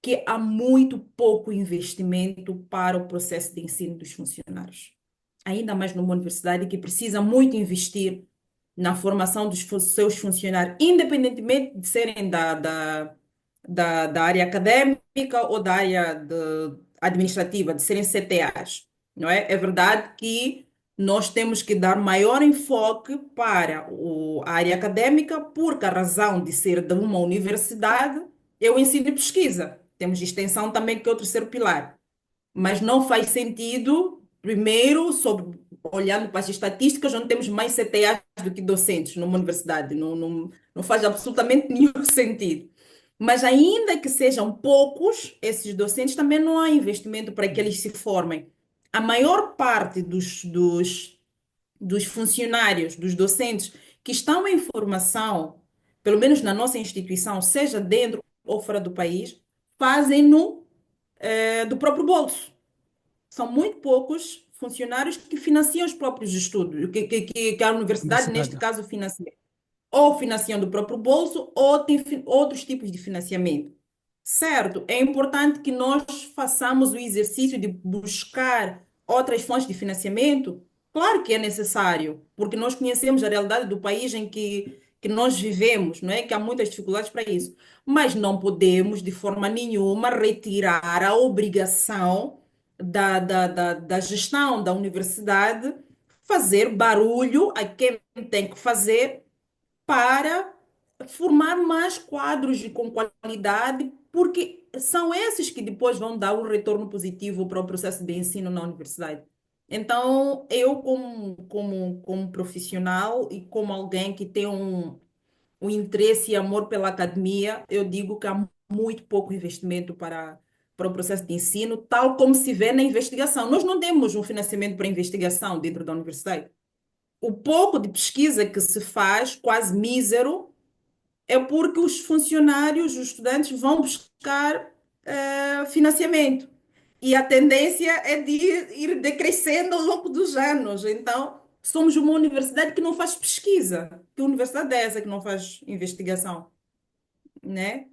que há muito pouco investimento para o processo de ensino dos funcionários. Ainda mais numa universidade que precisa muito investir na formação dos seus funcionários, independentemente de serem da área acadêmica ou da área administrativa, de serem CTAs, não é? É verdade que nós temos que dar maior enfoque para a área acadêmica, porque a razão de ser de uma universidade é o ensino e pesquisa. Temos extensão também, que é o terceiro pilar. Mas não faz sentido, primeiro, olhando para as estatísticas, onde temos mais CTAs do que docentes numa universidade. Não faz absolutamente nenhum sentido. Mas ainda que sejam poucos, esses docentes, também não há investimento para que eles se formem. A maior parte dos funcionários, dos docentes que estão em formação, pelo menos na nossa instituição, seja dentro ou fora do país, fazem-no do próprio bolso. São muito poucos funcionários que financiam os próprios estudos, que a universidade, neste Universidade. caso, financia. Ou financiam do próprio bolso, ou tem outros tipos de financiamento. Certo, é importante que nós façamos o exercício de buscar outras fontes de financiamento. Claro que é necessário, porque nós conhecemos a realidade do país em que nós vivemos, não é? Que há muitas dificuldades para isso. Mas não podemos, de forma nenhuma, retirar a obrigação da gestão da universidade fazer barulho a quem tem que fazer para formar mais quadros com qualidade, porque são esses que depois vão dar um retorno positivo para o processo de ensino na universidade. Então, eu, como profissional e como alguém que tem um interesse e amor pela academia, eu digo que há muito pouco investimento para o processo de ensino, tal como se vê na investigação. Nós não temos um financiamento para investigação dentro da universidade. O pouco de pesquisa que se faz, quase mísero, é porque os funcionários, os estudantes vão buscar financiamento. E a tendência é de ir decrescendo ao longo dos anos. Então, somos uma universidade que não faz pesquisa. Que universidade é essa que não faz investigação, né?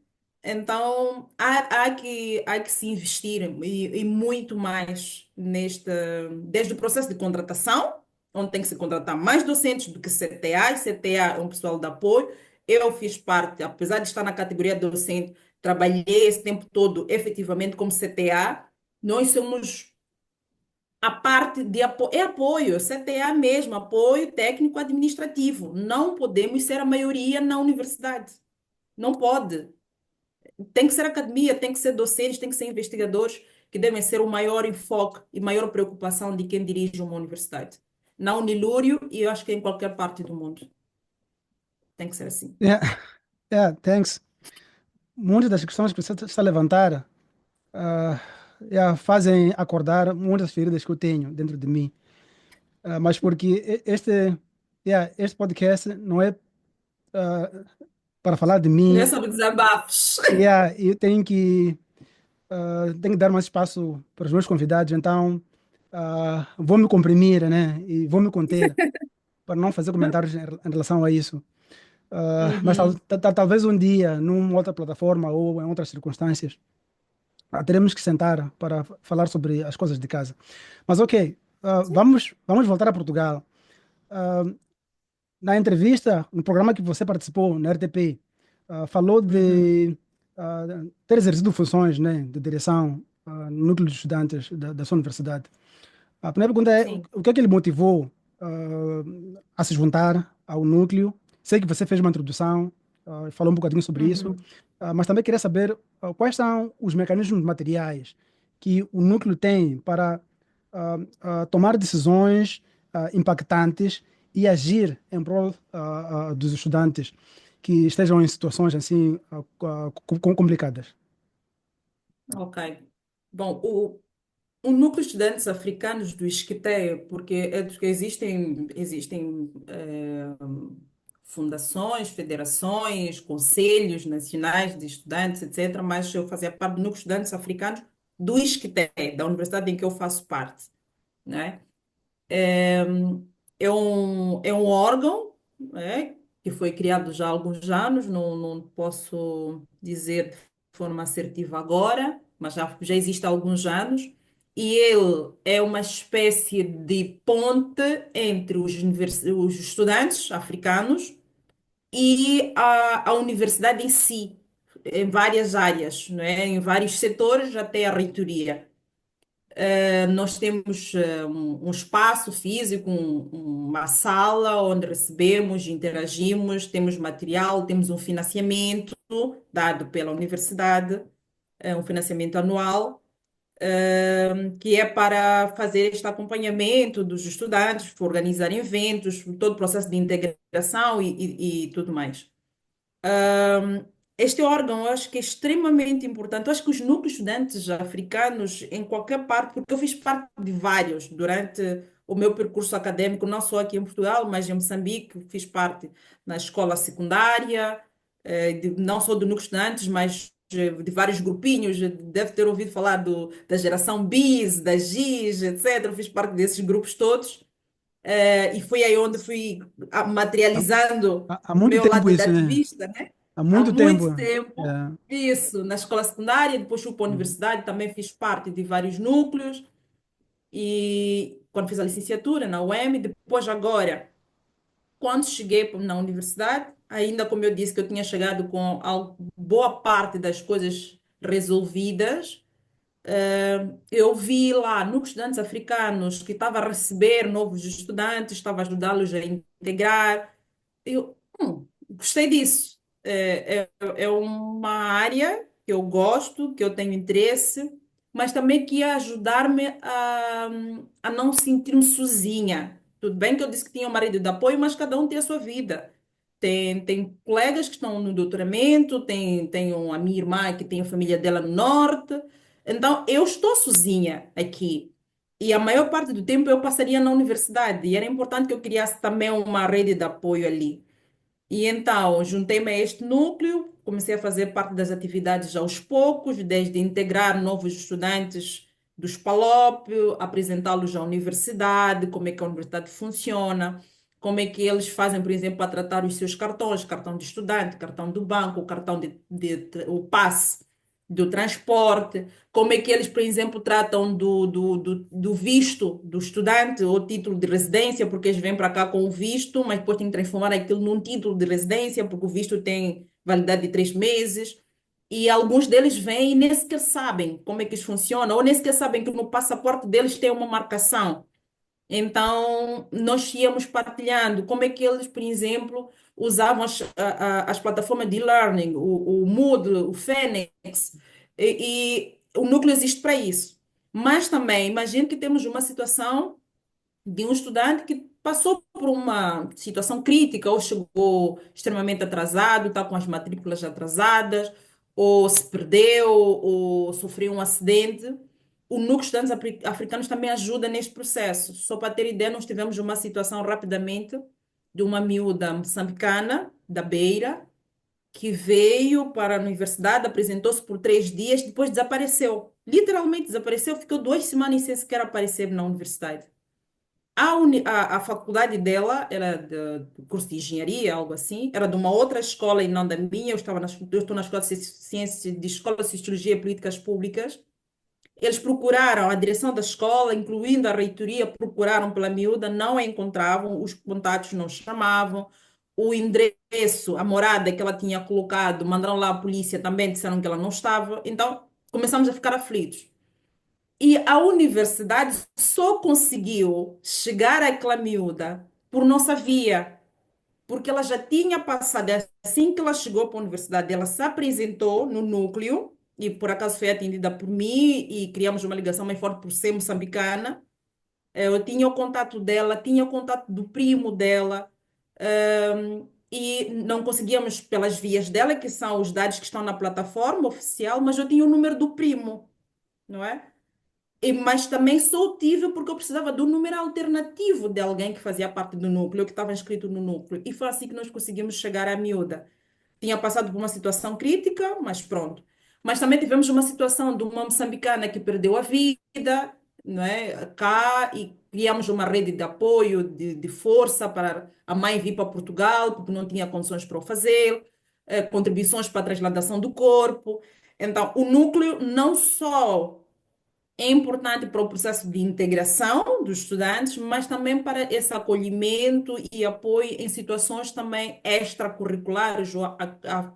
Então, há que se investir e muito mais desde o processo de contratação, onde tem que se contratar mais docentes do que CTA, e CTA é um pessoal de apoio. Eu fiz parte, apesar de estar na categoria docente, trabalhei esse tempo todo efetivamente como CTA. Nós somos a parte de apoio, é apoio, CTA mesmo, apoio técnico administrativo. Não podemos ser a maioria na universidade. Não pode. Tem que ser academia, tem que ser docentes, tem que ser investigadores, que devem ser o maior enfoque e maior preocupação de quem dirige uma universidade. Na Unilúrio e eu acho que em qualquer parte do mundo. Tem que ser assim. Yeah, yeah, thanks. Muitas das questões que você está a levantar yeah, fazem acordar muitas feridas que eu tenho dentro de mim. Mas porque yeah, este podcast não é ah, para falar de Não é mim. sobre desabafos. Yeah, eu tenho que dar mais espaço para os meus convidados, então vou me comprimir, né? E vou me conter para não fazer comentários em relação a isso. Mas Uhum. talvez um dia, numa outra plataforma ou em outras circunstâncias, teremos que sentar para falar sobre as coisas de casa. Mas ok, vamos voltar a Portugal. Ah, Na entrevista, no programa que você participou, na RTP, falou Uhum. de ter exercido funções, né, de direção no núcleo de estudantes da sua universidade. A primeira pergunta é, Sim. o que é que ele motivou a se juntar ao núcleo? Sei que você fez uma introdução, falou um bocadinho sobre isso, Uhum. mas também queria saber quais são os mecanismos materiais que o núcleo tem para tomar decisões impactantes e agir em prol dos estudantes que estejam em situações assim complicadas. Ok. Bom, o núcleo de estudantes africanos do Isqueté, porque existem fundações, federações, conselhos nacionais de estudantes, etc., mas eu fazia parte do núcleo de estudantes africanos do Isqueté, da universidade em que eu faço parte, né? É um órgão, né, que foi criado já há alguns anos, não posso dizer de forma assertiva agora, mas já existe há alguns anos, e ele é uma espécie de ponte entre os estudantes africanos e a universidade em si, em várias áreas, não é? Em vários setores, até a reitoria. Nós temos um espaço físico, uma sala onde recebemos, interagimos, temos material, temos um financiamento dado pela universidade, um financiamento anual, que é para fazer este acompanhamento dos estudantes, organizar eventos, todo o processo de integração e tudo mais. Este órgão eu acho que é extremamente importante. Eu acho que os núcleos estudantes africanos, em qualquer parte, porque eu fiz parte de vários durante o meu percurso acadêmico, não só aqui em Portugal, mas em Moçambique, fiz parte na escola secundária, não só do núcleo estudantes, mas de vários grupinhos. Deve ter ouvido falar da geração BIS, da GIS, etc. Eu fiz parte desses grupos todos. E foi aí onde fui Há, materializando há o muito meu tempo lado de isso, né? ativista, né? Há Há muito tempo. muito tempo. É. Isso, na escola secundária, depois fui para a Uhum. universidade, também fiz parte de vários núcleos. E quando fiz a licenciatura na UEM, depois agora, quando cheguei na universidade, ainda como eu disse que eu tinha chegado com boa parte das coisas resolvidas, eu vi lá núcleos de estudantes africanos que estava a receber novos estudantes, estava a ajudá-los a integrar. Gostei disso. É uma área que eu gosto, que eu tenho interesse, mas também que ia ajudar-me a não sentir-me sozinha. Tudo bem que eu disse que tinha uma rede de apoio, mas cada um tem a sua vida. Tem colegas que estão no doutoramento, tem a minha irmã que tem a família dela no norte. Então, eu estou sozinha aqui. E a maior parte do tempo eu passaria na universidade. E era importante que eu criasse também uma rede de apoio ali. E então, juntei-me a este núcleo, comecei a fazer parte das atividades aos poucos, desde integrar novos estudantes dos PALOP, apresentá-los à universidade, como é que a universidade funciona, como é que eles fazem, por exemplo, para tratar os seus cartões, cartão de estudante, cartão do banco, cartão o passe do transporte, como é que eles, por exemplo, tratam do visto do estudante ou título de residência, porque eles vêm para cá com o visto, mas depois têm que transformar aquilo num título de residência, porque o visto tem validade de 3 meses. E alguns deles vêm e nem sequer sabem como é que isso funciona, ou nem sequer sabem que no passaporte deles tem uma marcação. Então, nós íamos partilhando como é que eles, por exemplo, usavam as plataformas de e-learning, o Moodle, o Fênix, e o núcleo existe para isso. Mas também, imagine que temos uma situação de um estudante que passou por uma situação crítica, ou chegou extremamente atrasado, está com as matrículas atrasadas, ou se perdeu, ou sofreu um acidente. O Núcleo de Estudantes Africanos também ajuda neste processo. Só para ter ideia, nós tivemos uma situação rapidamente de uma miúda moçambicana, da Beira, que veio para a universidade, apresentou-se por 3 dias, depois desapareceu. Literalmente desapareceu, ficou 2 semanas sem sequer aparecer na universidade. A faculdade dela era de curso de engenharia, algo assim, era de uma outra escola e não da minha. Eu estou na escola de ciências, de escola de Sociologia e Políticas Públicas. Eles procuraram a direção da escola, incluindo a reitoria, procuraram pela miúda, não a encontravam, os contatos não chamavam, o endereço, a morada que ela tinha colocado, mandaram lá a polícia, também disseram que ela não estava. Então, começamos a ficar aflitos. E a universidade só conseguiu chegar àquela miúda por nossa via, porque ela já tinha passado, assim que ela chegou para a universidade, ela se apresentou no núcleo, e por acaso foi atendida por mim, e criamos uma ligação mais forte por ser moçambicana. Eu tinha o contato dela, tinha o contato do primo dela, e não conseguíamos pelas vias dela, que são os dados que estão na plataforma oficial, mas eu tinha o número do primo, não é? Mas também só tive porque eu precisava do número alternativo de alguém que fazia parte do núcleo, que estava inscrito no núcleo. E foi assim que nós conseguimos chegar à miúda. Tinha passado por uma situação crítica, mas pronto. Mas também tivemos uma situação de uma moçambicana que perdeu a vida, não é? Cá, e criamos uma rede de apoio, de força para a mãe vir para Portugal, porque não tinha condições para o fazer, contribuições para a transladação do corpo. Então, o núcleo não só é importante para o processo de integração dos estudantes, mas também para esse acolhimento e apoio em situações também extracurriculares ou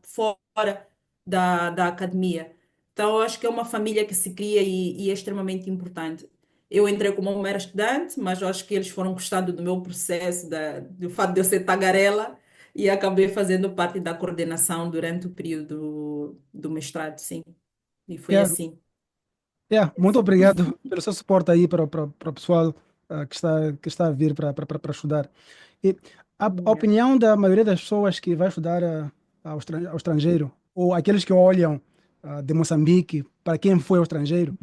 fora da academia. Então, eu acho que é uma família que se cria e é extremamente importante. Eu entrei como uma mera estudante, mas eu acho que eles foram gostando do meu processo, do fato de eu ser tagarela, e acabei fazendo parte da coordenação durante o período do mestrado, sim. E foi Yeah, assim. yeah, muito obrigado pelo seu suporte aí para o pessoal que está a vir para estudar. E a Yeah. opinião da maioria das pessoas que vai estudar ao estrangeiro, ou aqueles que olham de Moçambique para quem foi ao estrangeiro,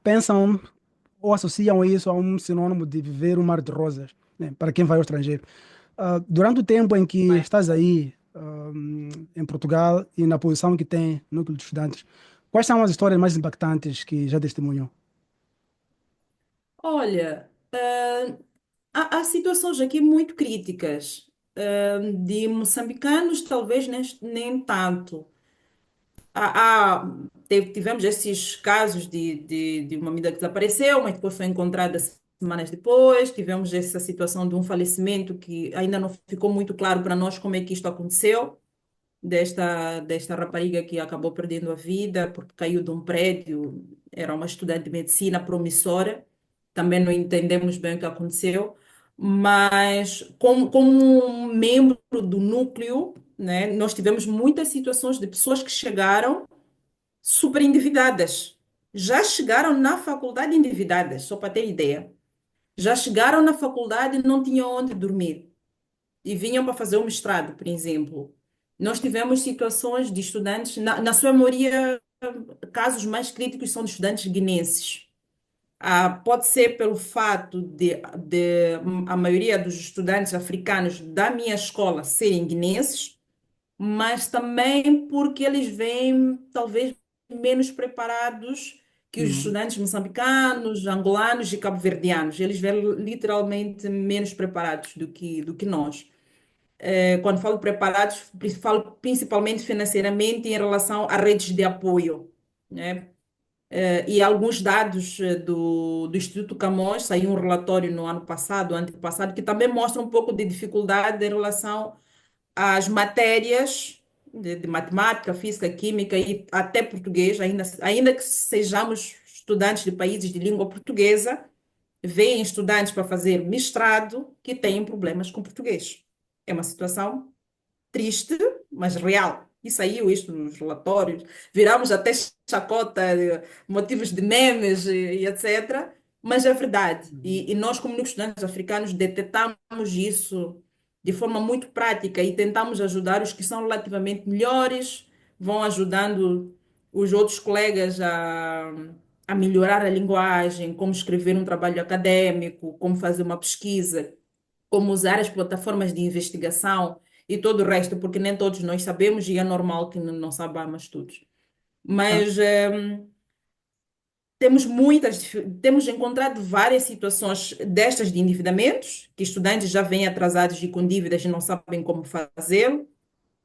pensam ou associam isso a um sinônimo de viver um mar de rosas, né, para quem vai ao estrangeiro. Durante o tempo em que Vai. estás aí, em Portugal, e na posição que tem no núcleo de estudantes, quais são as histórias mais impactantes que já testemunhou? Olha, há situações aqui muito críticas. De moçambicanos, talvez nem tanto. Tivemos esses casos de uma amiga que desapareceu, mas depois foi encontrada semanas depois. Tivemos essa situação de um falecimento que ainda não ficou muito claro para nós como é que isto aconteceu, desta rapariga que acabou perdendo a vida porque caiu de um prédio. Era uma estudante de medicina promissora. Também não entendemos bem o que aconteceu, mas como um membro do núcleo, né, nós tivemos muitas situações de pessoas que chegaram super endividadas. Já chegaram na faculdade endividadas, só para ter ideia. Já chegaram na faculdade e não tinham onde dormir e vinham para fazer o mestrado, por exemplo. Nós tivemos situações de estudantes, na sua maioria, casos mais críticos são de estudantes guinenses. Pode ser pelo fato de a maioria dos estudantes africanos da minha escola serem guinenses, mas também porque eles vêm talvez menos preparados que os Uhum. estudantes moçambicanos, angolanos e cabo-verdianos. Eles vêm literalmente menos preparados do que nós. Quando falo preparados, falo principalmente financeiramente em relação a redes de apoio, né? E alguns dados do Instituto Camões, saiu um relatório no ano passado, antepassado, que também mostra um pouco de dificuldade em relação às matérias de matemática, física, química e até português, ainda que sejamos estudantes de países de língua portuguesa, vêm estudantes para fazer mestrado que têm problemas com português. É uma situação triste, mas real. E saiu isto nos relatórios, viramos até chacota, motivos de memes e etc. Mas é verdade. Uhum. E nós, como estudantes africanos, detectamos isso de forma muito prática e tentamos ajudar os que são relativamente melhores, vão ajudando os outros colegas a melhorar a linguagem, como escrever um trabalho acadêmico, como fazer uma pesquisa, como usar as plataformas de investigação e todo o resto, porque nem todos nós sabemos e é normal que não saibamos tudo. Ah, Mas temos encontrado várias situações destas de endividamentos, que estudantes já vêm atrasados e com dívidas e não sabem como fazê-lo.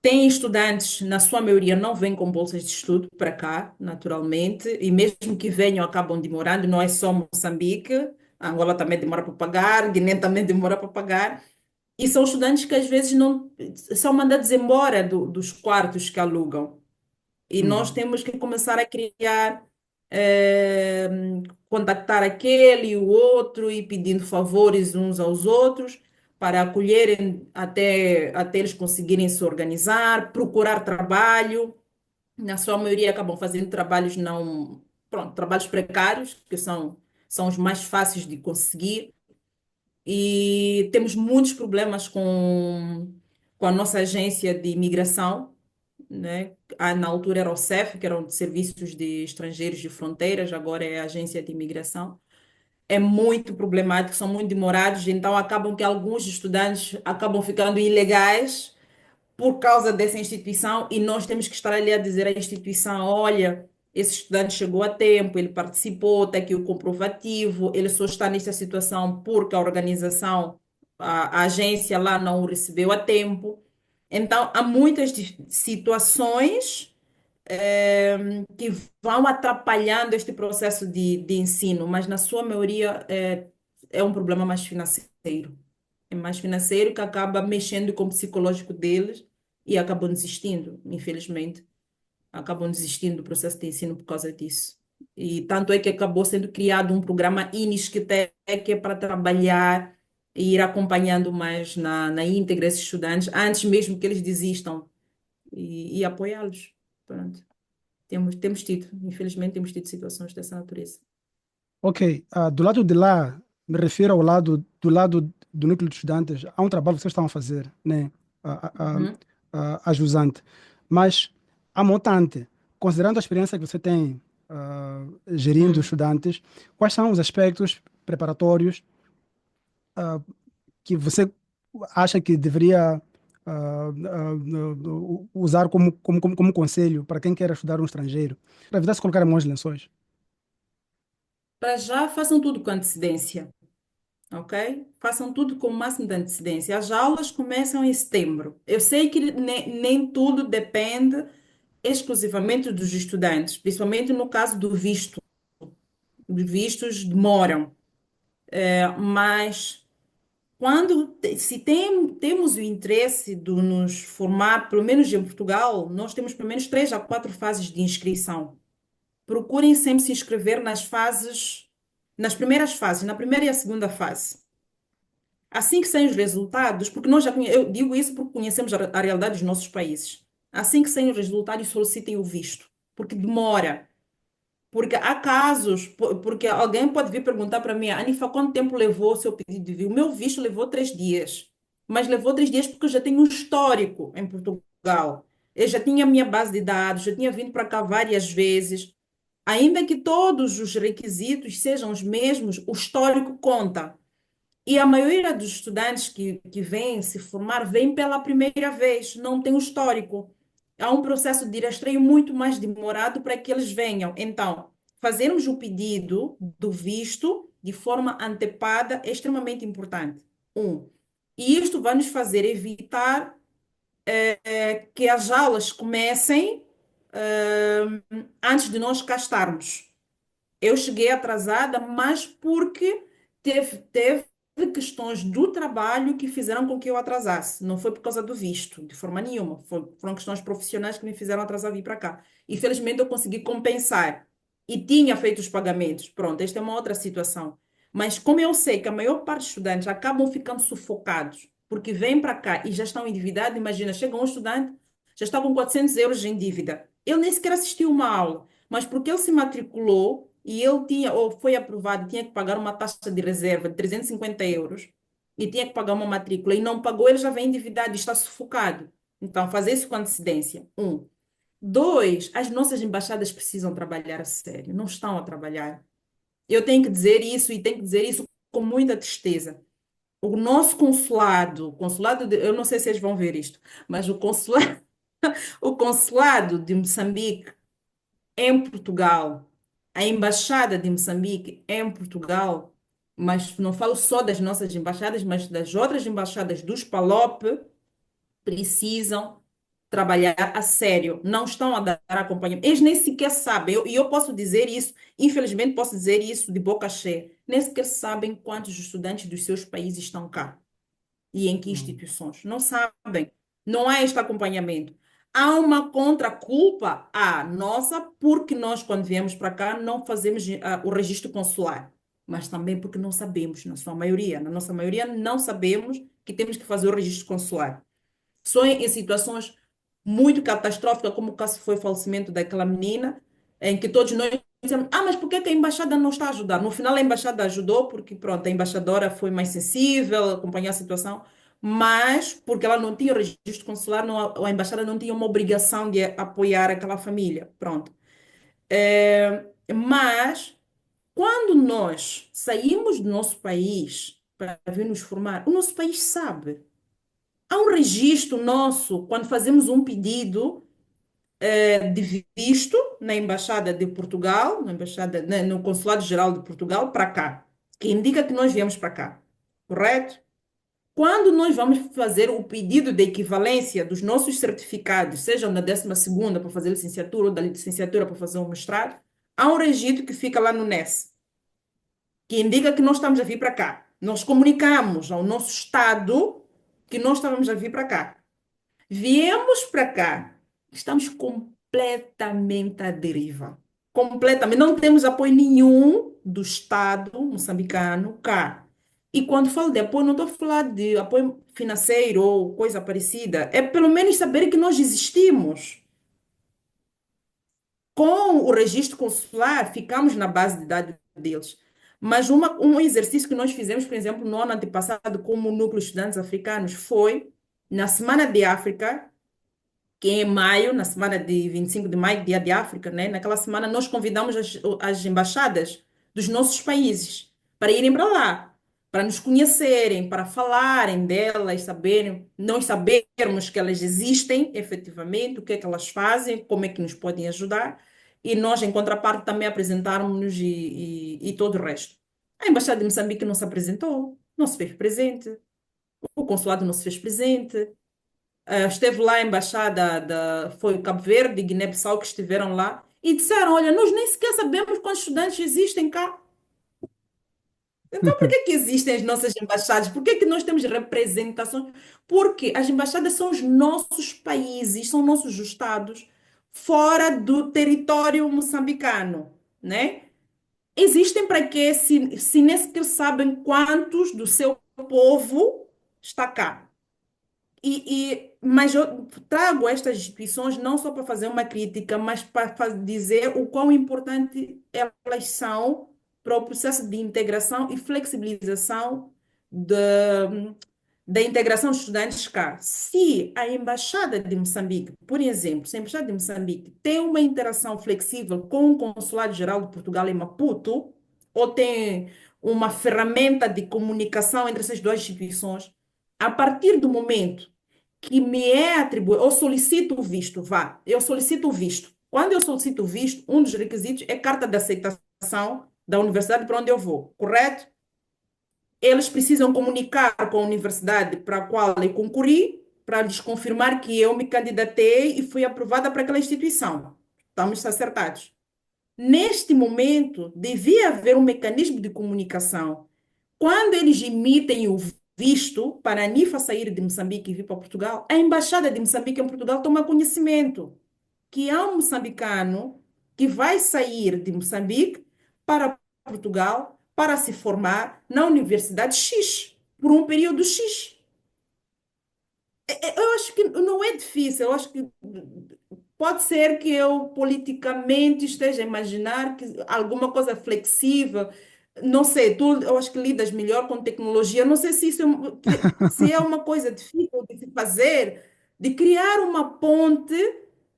Tem estudantes, na sua maioria, não vêm com bolsas de estudo para cá, naturalmente, e mesmo que venham, acabam demorando. Não é só Moçambique, a Angola também demora para pagar, Guiné também demora para pagar. E são estudantes que às vezes não são mandados embora dos quartos que alugam. E nós uhum. temos que começar a criar, eh, contactar aquele e o outro e pedindo favores uns aos outros para acolherem até eles conseguirem se organizar, procurar trabalho. Na sua maioria acabam fazendo trabalhos não, pronto, trabalhos precários, que são os mais fáceis de conseguir e temos muitos problemas com a nossa agência de imigração, né? Na altura era o CEF, que eram de Serviços de Estrangeiros de Fronteiras, agora é a Agência de Imigração. É muito problemático, são muito demorados, então acabam que alguns estudantes acabam ficando ilegais por causa dessa instituição e nós temos que estar ali a dizer à instituição, olha, esse estudante chegou a tempo, ele participou, está aqui o comprovativo, ele só está nesta situação porque a organização, a agência lá não o recebeu a tempo. Então, há muitas situações que vão atrapalhando este processo de ensino, mas na sua maioria é um problema mais financeiro. É mais financeiro que acaba mexendo com o psicológico deles e acabam desistindo, infelizmente. Acabam desistindo do processo de ensino por causa disso. E tanto é que acabou sendo criado um programa INIS que é para trabalhar e ir acompanhando mais na íntegra esses estudantes, antes mesmo que eles desistam e apoiá-los. Pronto. Temos tido, infelizmente, temos tido situações dessa natureza. Ok, do lado de lá, me refiro ao lado do lado do núcleo de estudantes, há um trabalho que vocês estão a fazer, né? Uhum, A jusante, mas a montante, considerando a experiência que você tem gerindo uhum. estudantes, quais são os aspectos preparatórios que você acha que deveria usar como conselho para quem quer estudar um estrangeiro, para evitar se colocar em mãos de lençóis? Para já, façam tudo com antecedência. Ok? Façam tudo com o máximo de antecedência. As aulas começam em setembro. Eu sei que nem tudo depende exclusivamente dos estudantes, principalmente no caso do visto. Os vistos demoram. Mas se temos o interesse de nos formar, pelo menos em Portugal, nós temos pelo menos 3 a 4 fases de inscrição. Procurem sempre se inscrever nas primeiras fases, na primeira e a segunda fase. Assim que saem os resultados, porque eu digo isso porque conhecemos a realidade dos nossos países. Assim que saem os resultados, solicitem o visto, porque demora. Porque há casos, porque alguém pode vir perguntar para mim, Anifa, quanto tempo levou o seu pedido de visto? O meu visto levou 3 dias, mas levou 3 dias porque eu já tenho um histórico em Portugal. Eu já tinha a minha base de dados, já tinha vindo para cá várias vezes. Ainda que todos os requisitos sejam os mesmos, o histórico conta. E a maioria dos estudantes que vêm se formar vêm pela primeira vez, não tem o histórico. Há um processo de rastreio muito mais demorado para que eles venham. Então, fazermos o pedido do visto de forma antecipada é extremamente importante. Um, e isto vai nos fazer evitar que as aulas comecem antes de nós cá estarmos. Eu cheguei atrasada, mas porque teve questões do trabalho que fizeram com que eu atrasasse. Não foi por causa do visto, de forma nenhuma. Foram questões profissionais que me fizeram atrasar vir para cá. Infelizmente, eu consegui compensar e tinha feito os pagamentos. Pronto, esta é uma outra situação. Mas como eu sei que a maior parte dos estudantes acabam ficando sufocados, porque vêm para cá e já estão endividados, imagina, chega um estudante, já está com 400 euros em dívida. Ele nem sequer assistiu uma aula, mas porque ele se matriculou e ele tinha, ou foi aprovado, tinha que pagar uma taxa de reserva de 350 euros e tinha que pagar uma matrícula e não pagou, ele já vem endividado e está sufocado. Então, fazer isso com antecedência. Um. Dois, as nossas embaixadas precisam trabalhar a sério, não estão a trabalhar. Eu tenho que dizer isso e tenho que dizer isso com muita tristeza. O nosso eu não sei se eles vão ver isto, mas o consulado de Moçambique em Portugal, a embaixada de Moçambique em Portugal, mas não falo só das nossas embaixadas, mas das outras embaixadas dos PALOP, precisam trabalhar a sério, não estão a dar acompanhamento. Eles nem sequer sabem, e eu posso dizer isso, infelizmente posso dizer isso de boca cheia, nem sequer sabem quantos estudantes dos seus países estão cá e em que Hum, instituições. Não sabem. Não há este acompanhamento. Há uma contraculpa à nossa, porque nós, quando viemos para cá, não fazemos o registro consular. Mas também porque não sabemos, na sua maioria. Na nossa maioria, não sabemos que temos que fazer o registro consular. Só em situações muito catastróficas, como o caso foi o falecimento daquela menina, em que todos nós dissemos, mas por que que a embaixada não está a ajudar? No final, a embaixada ajudou, porque, pronto, a embaixadora foi mais sensível, acompanhou a situação, mas porque ela não tinha registro consular, a embaixada não tinha uma obrigação de apoiar aquela família. Pronto. Mas, quando nós saímos do nosso país para vir nos formar, o nosso país sabe. Há um registro nosso quando fazemos um pedido de visto na Embaixada de Portugal, no Consulado-Geral de Portugal, para cá, que indica que nós viemos para cá, correto? Quando nós vamos fazer o pedido de equivalência dos nossos certificados, sejam da 12ª para fazer licenciatura ou da licenciatura para fazer um mestrado, há um registro que fica lá no NES, que indica que nós estamos a vir para cá. Nós comunicamos ao nosso Estado que nós estávamos a vir para cá. Viemos para cá, estamos completamente à deriva. Completamente. Não temos apoio nenhum do Estado moçambicano cá. E quando falo de apoio, não estou a falar de apoio financeiro ou coisa parecida. É pelo menos saber que nós existimos. Com o registro consular, ficamos na base de dados deles. Mas um exercício que nós fizemos, por exemplo, no ano antepassado, como Núcleo de Estudantes Africanos, foi na Semana de África, que é em maio, na semana de 25 de maio, Dia de África, né? Naquela semana nós convidamos as embaixadas dos nossos países para irem para lá, para nos conhecerem, para falarem delas, saberem, nós sabermos que elas existem efetivamente, o que é que elas fazem, como é que nos podem ajudar, e nós, em contraparte, também apresentarmos-nos e todo o resto. A Embaixada de Moçambique não se apresentou, não se fez presente, o consulado não se fez presente. Esteve lá a embaixada foi o Cabo Verde e Guiné-Bissau que estiveram lá e disseram, olha, nós nem sequer sabemos quantos estudantes existem cá. Então, por que que existem as nossas embaixadas? Por que que nós temos representações? Porque as embaixadas são os nossos países, são nossos estados fora do território moçambicano, né? Existem para quê se nem sequer sabem quantos do seu povo está cá? Mas eu trago estas instituições não só para fazer uma crítica, mas para dizer o quão importante elas são para o processo de integração e flexibilização da integração dos estudantes cá. Se a Embaixada de Moçambique, por exemplo, se a Embaixada de Moçambique tem uma interação flexível com o Consulado-Geral de Portugal em Maputo, ou tem uma ferramenta de comunicação entre essas duas instituições, a partir do momento que me é atribuído, eu solicito o visto, eu solicito o visto. Quando eu solicito o visto, um dos requisitos é carta de aceitação da universidade para onde eu vou, correto? Eles precisam comunicar com a universidade para a qual eu concorri, para lhes confirmar que eu me candidatei e fui aprovada para aquela instituição. Estamos acertados. Neste momento, devia haver um mecanismo de comunicação. Quando eles emitem o visto para a NIFA sair de Moçambique e vir para Portugal, a embaixada de Moçambique em Portugal toma conhecimento que há um moçambicano que vai sair de Moçambique para Portugal para se formar na Universidade X por um período X. Eu acho que não é difícil, eu acho que pode ser que eu politicamente esteja a imaginar que alguma coisa flexível, não sei, tu eu acho que lidas melhor com tecnologia, não sei se isso se é uma coisa difícil de se fazer, de criar uma ponte,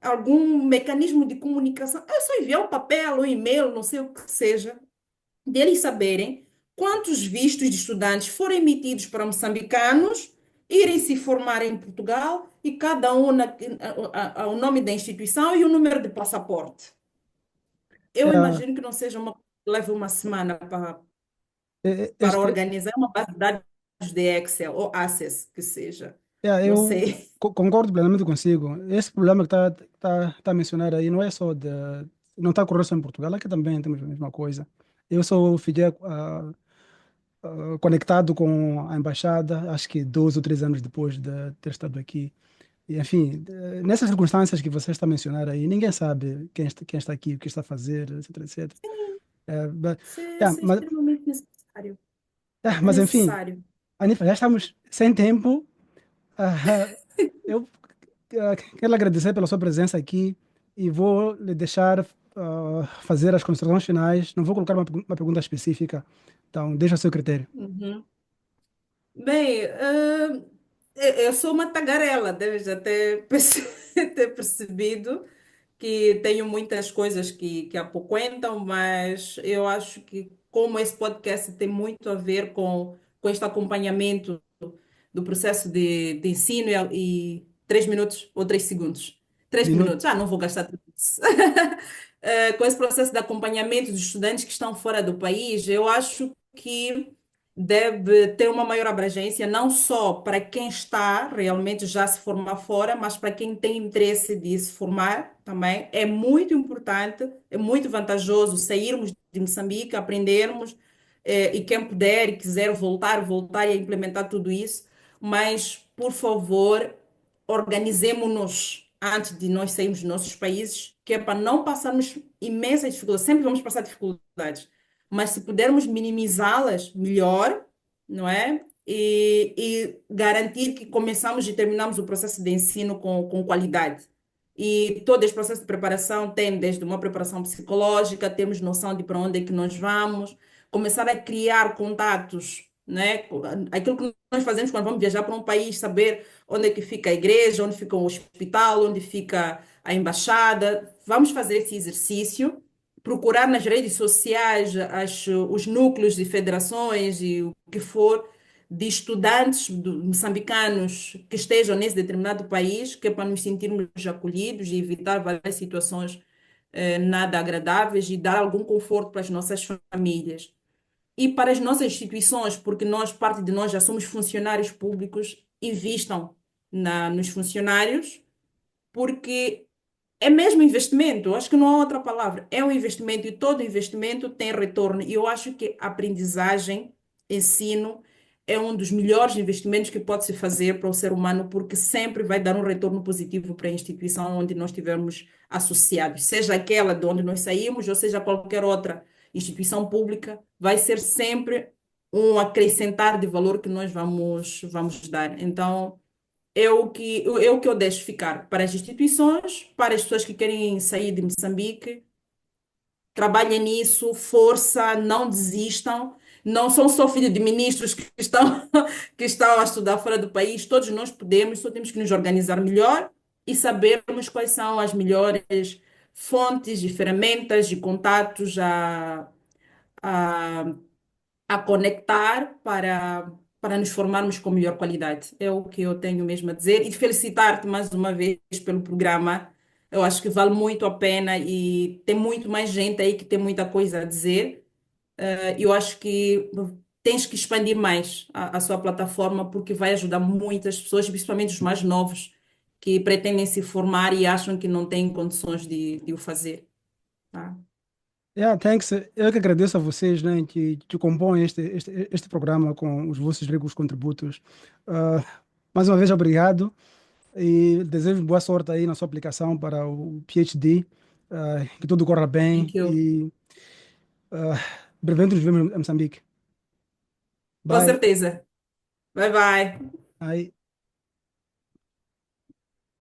algum mecanismo de comunicação. É só enviar um papel, um e-mail, não sei o que seja, deles saberem quantos vistos de estudantes foram emitidos para moçambicanos irem se formar em Portugal e cada um o nome da instituição e o número de passaporte. Eu É, imagino que não seja uma leve uma semana para este, organizar uma base de dados de Excel ou Access, que seja. Não eu sei. concordo plenamente consigo. Esse problema que está a mencionar aí não é só de. Não está a ocorrer só em Portugal, aqui também temos a mesma coisa. Eu só fiquei conectado com a embaixada, acho que 2 ou 3 anos depois de ter estado aqui. E, enfim, nessas circunstâncias que você está a mencionar aí, ninguém sabe quem está aqui, o que está a fazer, etc, etc. Isso é Mas, extremamente necessário. É mas, enfim, necessário. Anifa, já estamos sem tempo. Ah, eu quero agradecer pela sua presença aqui e vou lhe deixar fazer as considerações finais. Não vou colocar uma pergunta específica, então deixa a seu critério. Uhum. Bem, eu sou uma tagarela, deves já ter, ter percebido que tenho muitas coisas que apoquentam, mas eu acho que como esse podcast tem muito a ver com este acompanhamento do processo de ensino e 3 minutos ou 3 segundos. Três Minuto, minutos, não vou gastar tudo isso. Com esse processo de acompanhamento dos estudantes que estão fora do país, eu acho que deve ter uma maior abrangência, não só para quem está realmente já se formar fora, mas para quem tem interesse de se formar também. É muito importante, é muito vantajoso sairmos de Moçambique, aprendermos, e quem puder e quiser voltar, voltar e implementar tudo isso, mas, por favor, organizemos-nos antes de nós sairmos dos nossos países, que é para não passarmos imensas dificuldades. Sempre vamos passar dificuldades, mas se pudermos minimizá-las, melhor, não é? E garantir que começamos e terminamos o processo de ensino com qualidade. E todo esse processo de preparação tem desde uma preparação psicológica, temos noção de para onde é que nós vamos, começar a criar contatos, né? Aquilo que nós fazemos quando vamos viajar para um país, saber onde é que fica a igreja, onde fica o hospital, onde fica a embaixada. Vamos fazer esse exercício, procurar nas redes sociais os núcleos de federações e o que for de estudantes moçambicanos que estejam nesse determinado país, que é para nos sentirmos acolhidos e evitar várias situações nada agradáveis e dar algum conforto para as nossas famílias. E para as nossas instituições, porque nós, parte de nós, já somos funcionários públicos, invistam nos funcionários, porque é mesmo investimento, eu acho que não há outra palavra. É um investimento e todo investimento tem retorno. E eu acho que a aprendizagem, ensino, é um dos melhores investimentos que pode se fazer para o ser humano, porque sempre vai dar um retorno positivo para a instituição onde nós estivermos associados, seja aquela de onde nós saímos, ou seja qualquer outra instituição pública, vai ser sempre um acrescentar de valor que nós vamos dar. Então, é o que eu deixo ficar para as instituições, para as pessoas que querem sair de Moçambique. Trabalhem nisso, força, não desistam. Não são só filhos de ministros que estão, que estão a estudar fora do país. Todos nós podemos, só temos que nos organizar melhor e sabermos quais são as melhores fontes e ferramentas e contatos a, a conectar para nos formarmos com melhor qualidade. É o que eu tenho mesmo a dizer. E felicitar-te mais uma vez pelo programa. Eu acho que vale muito a pena e tem muito mais gente aí que tem muita coisa a dizer. Eu acho que tens que expandir mais a sua plataforma porque vai ajudar muitas pessoas, principalmente os mais novos, que pretendem se formar e acham que não têm condições de o fazer. Tá? Yeah, thanks. Eu que agradeço a vocês, né, que compõem este programa com os vossos ricos contributos. Ah, mais uma vez, obrigado e desejo boa sorte aí na sua aplicação para o PhD. Que tudo corra bem Thank you. e ah, brevemente nos vemos em Moçambique. Com Bye. certeza. Bye bye. Aí.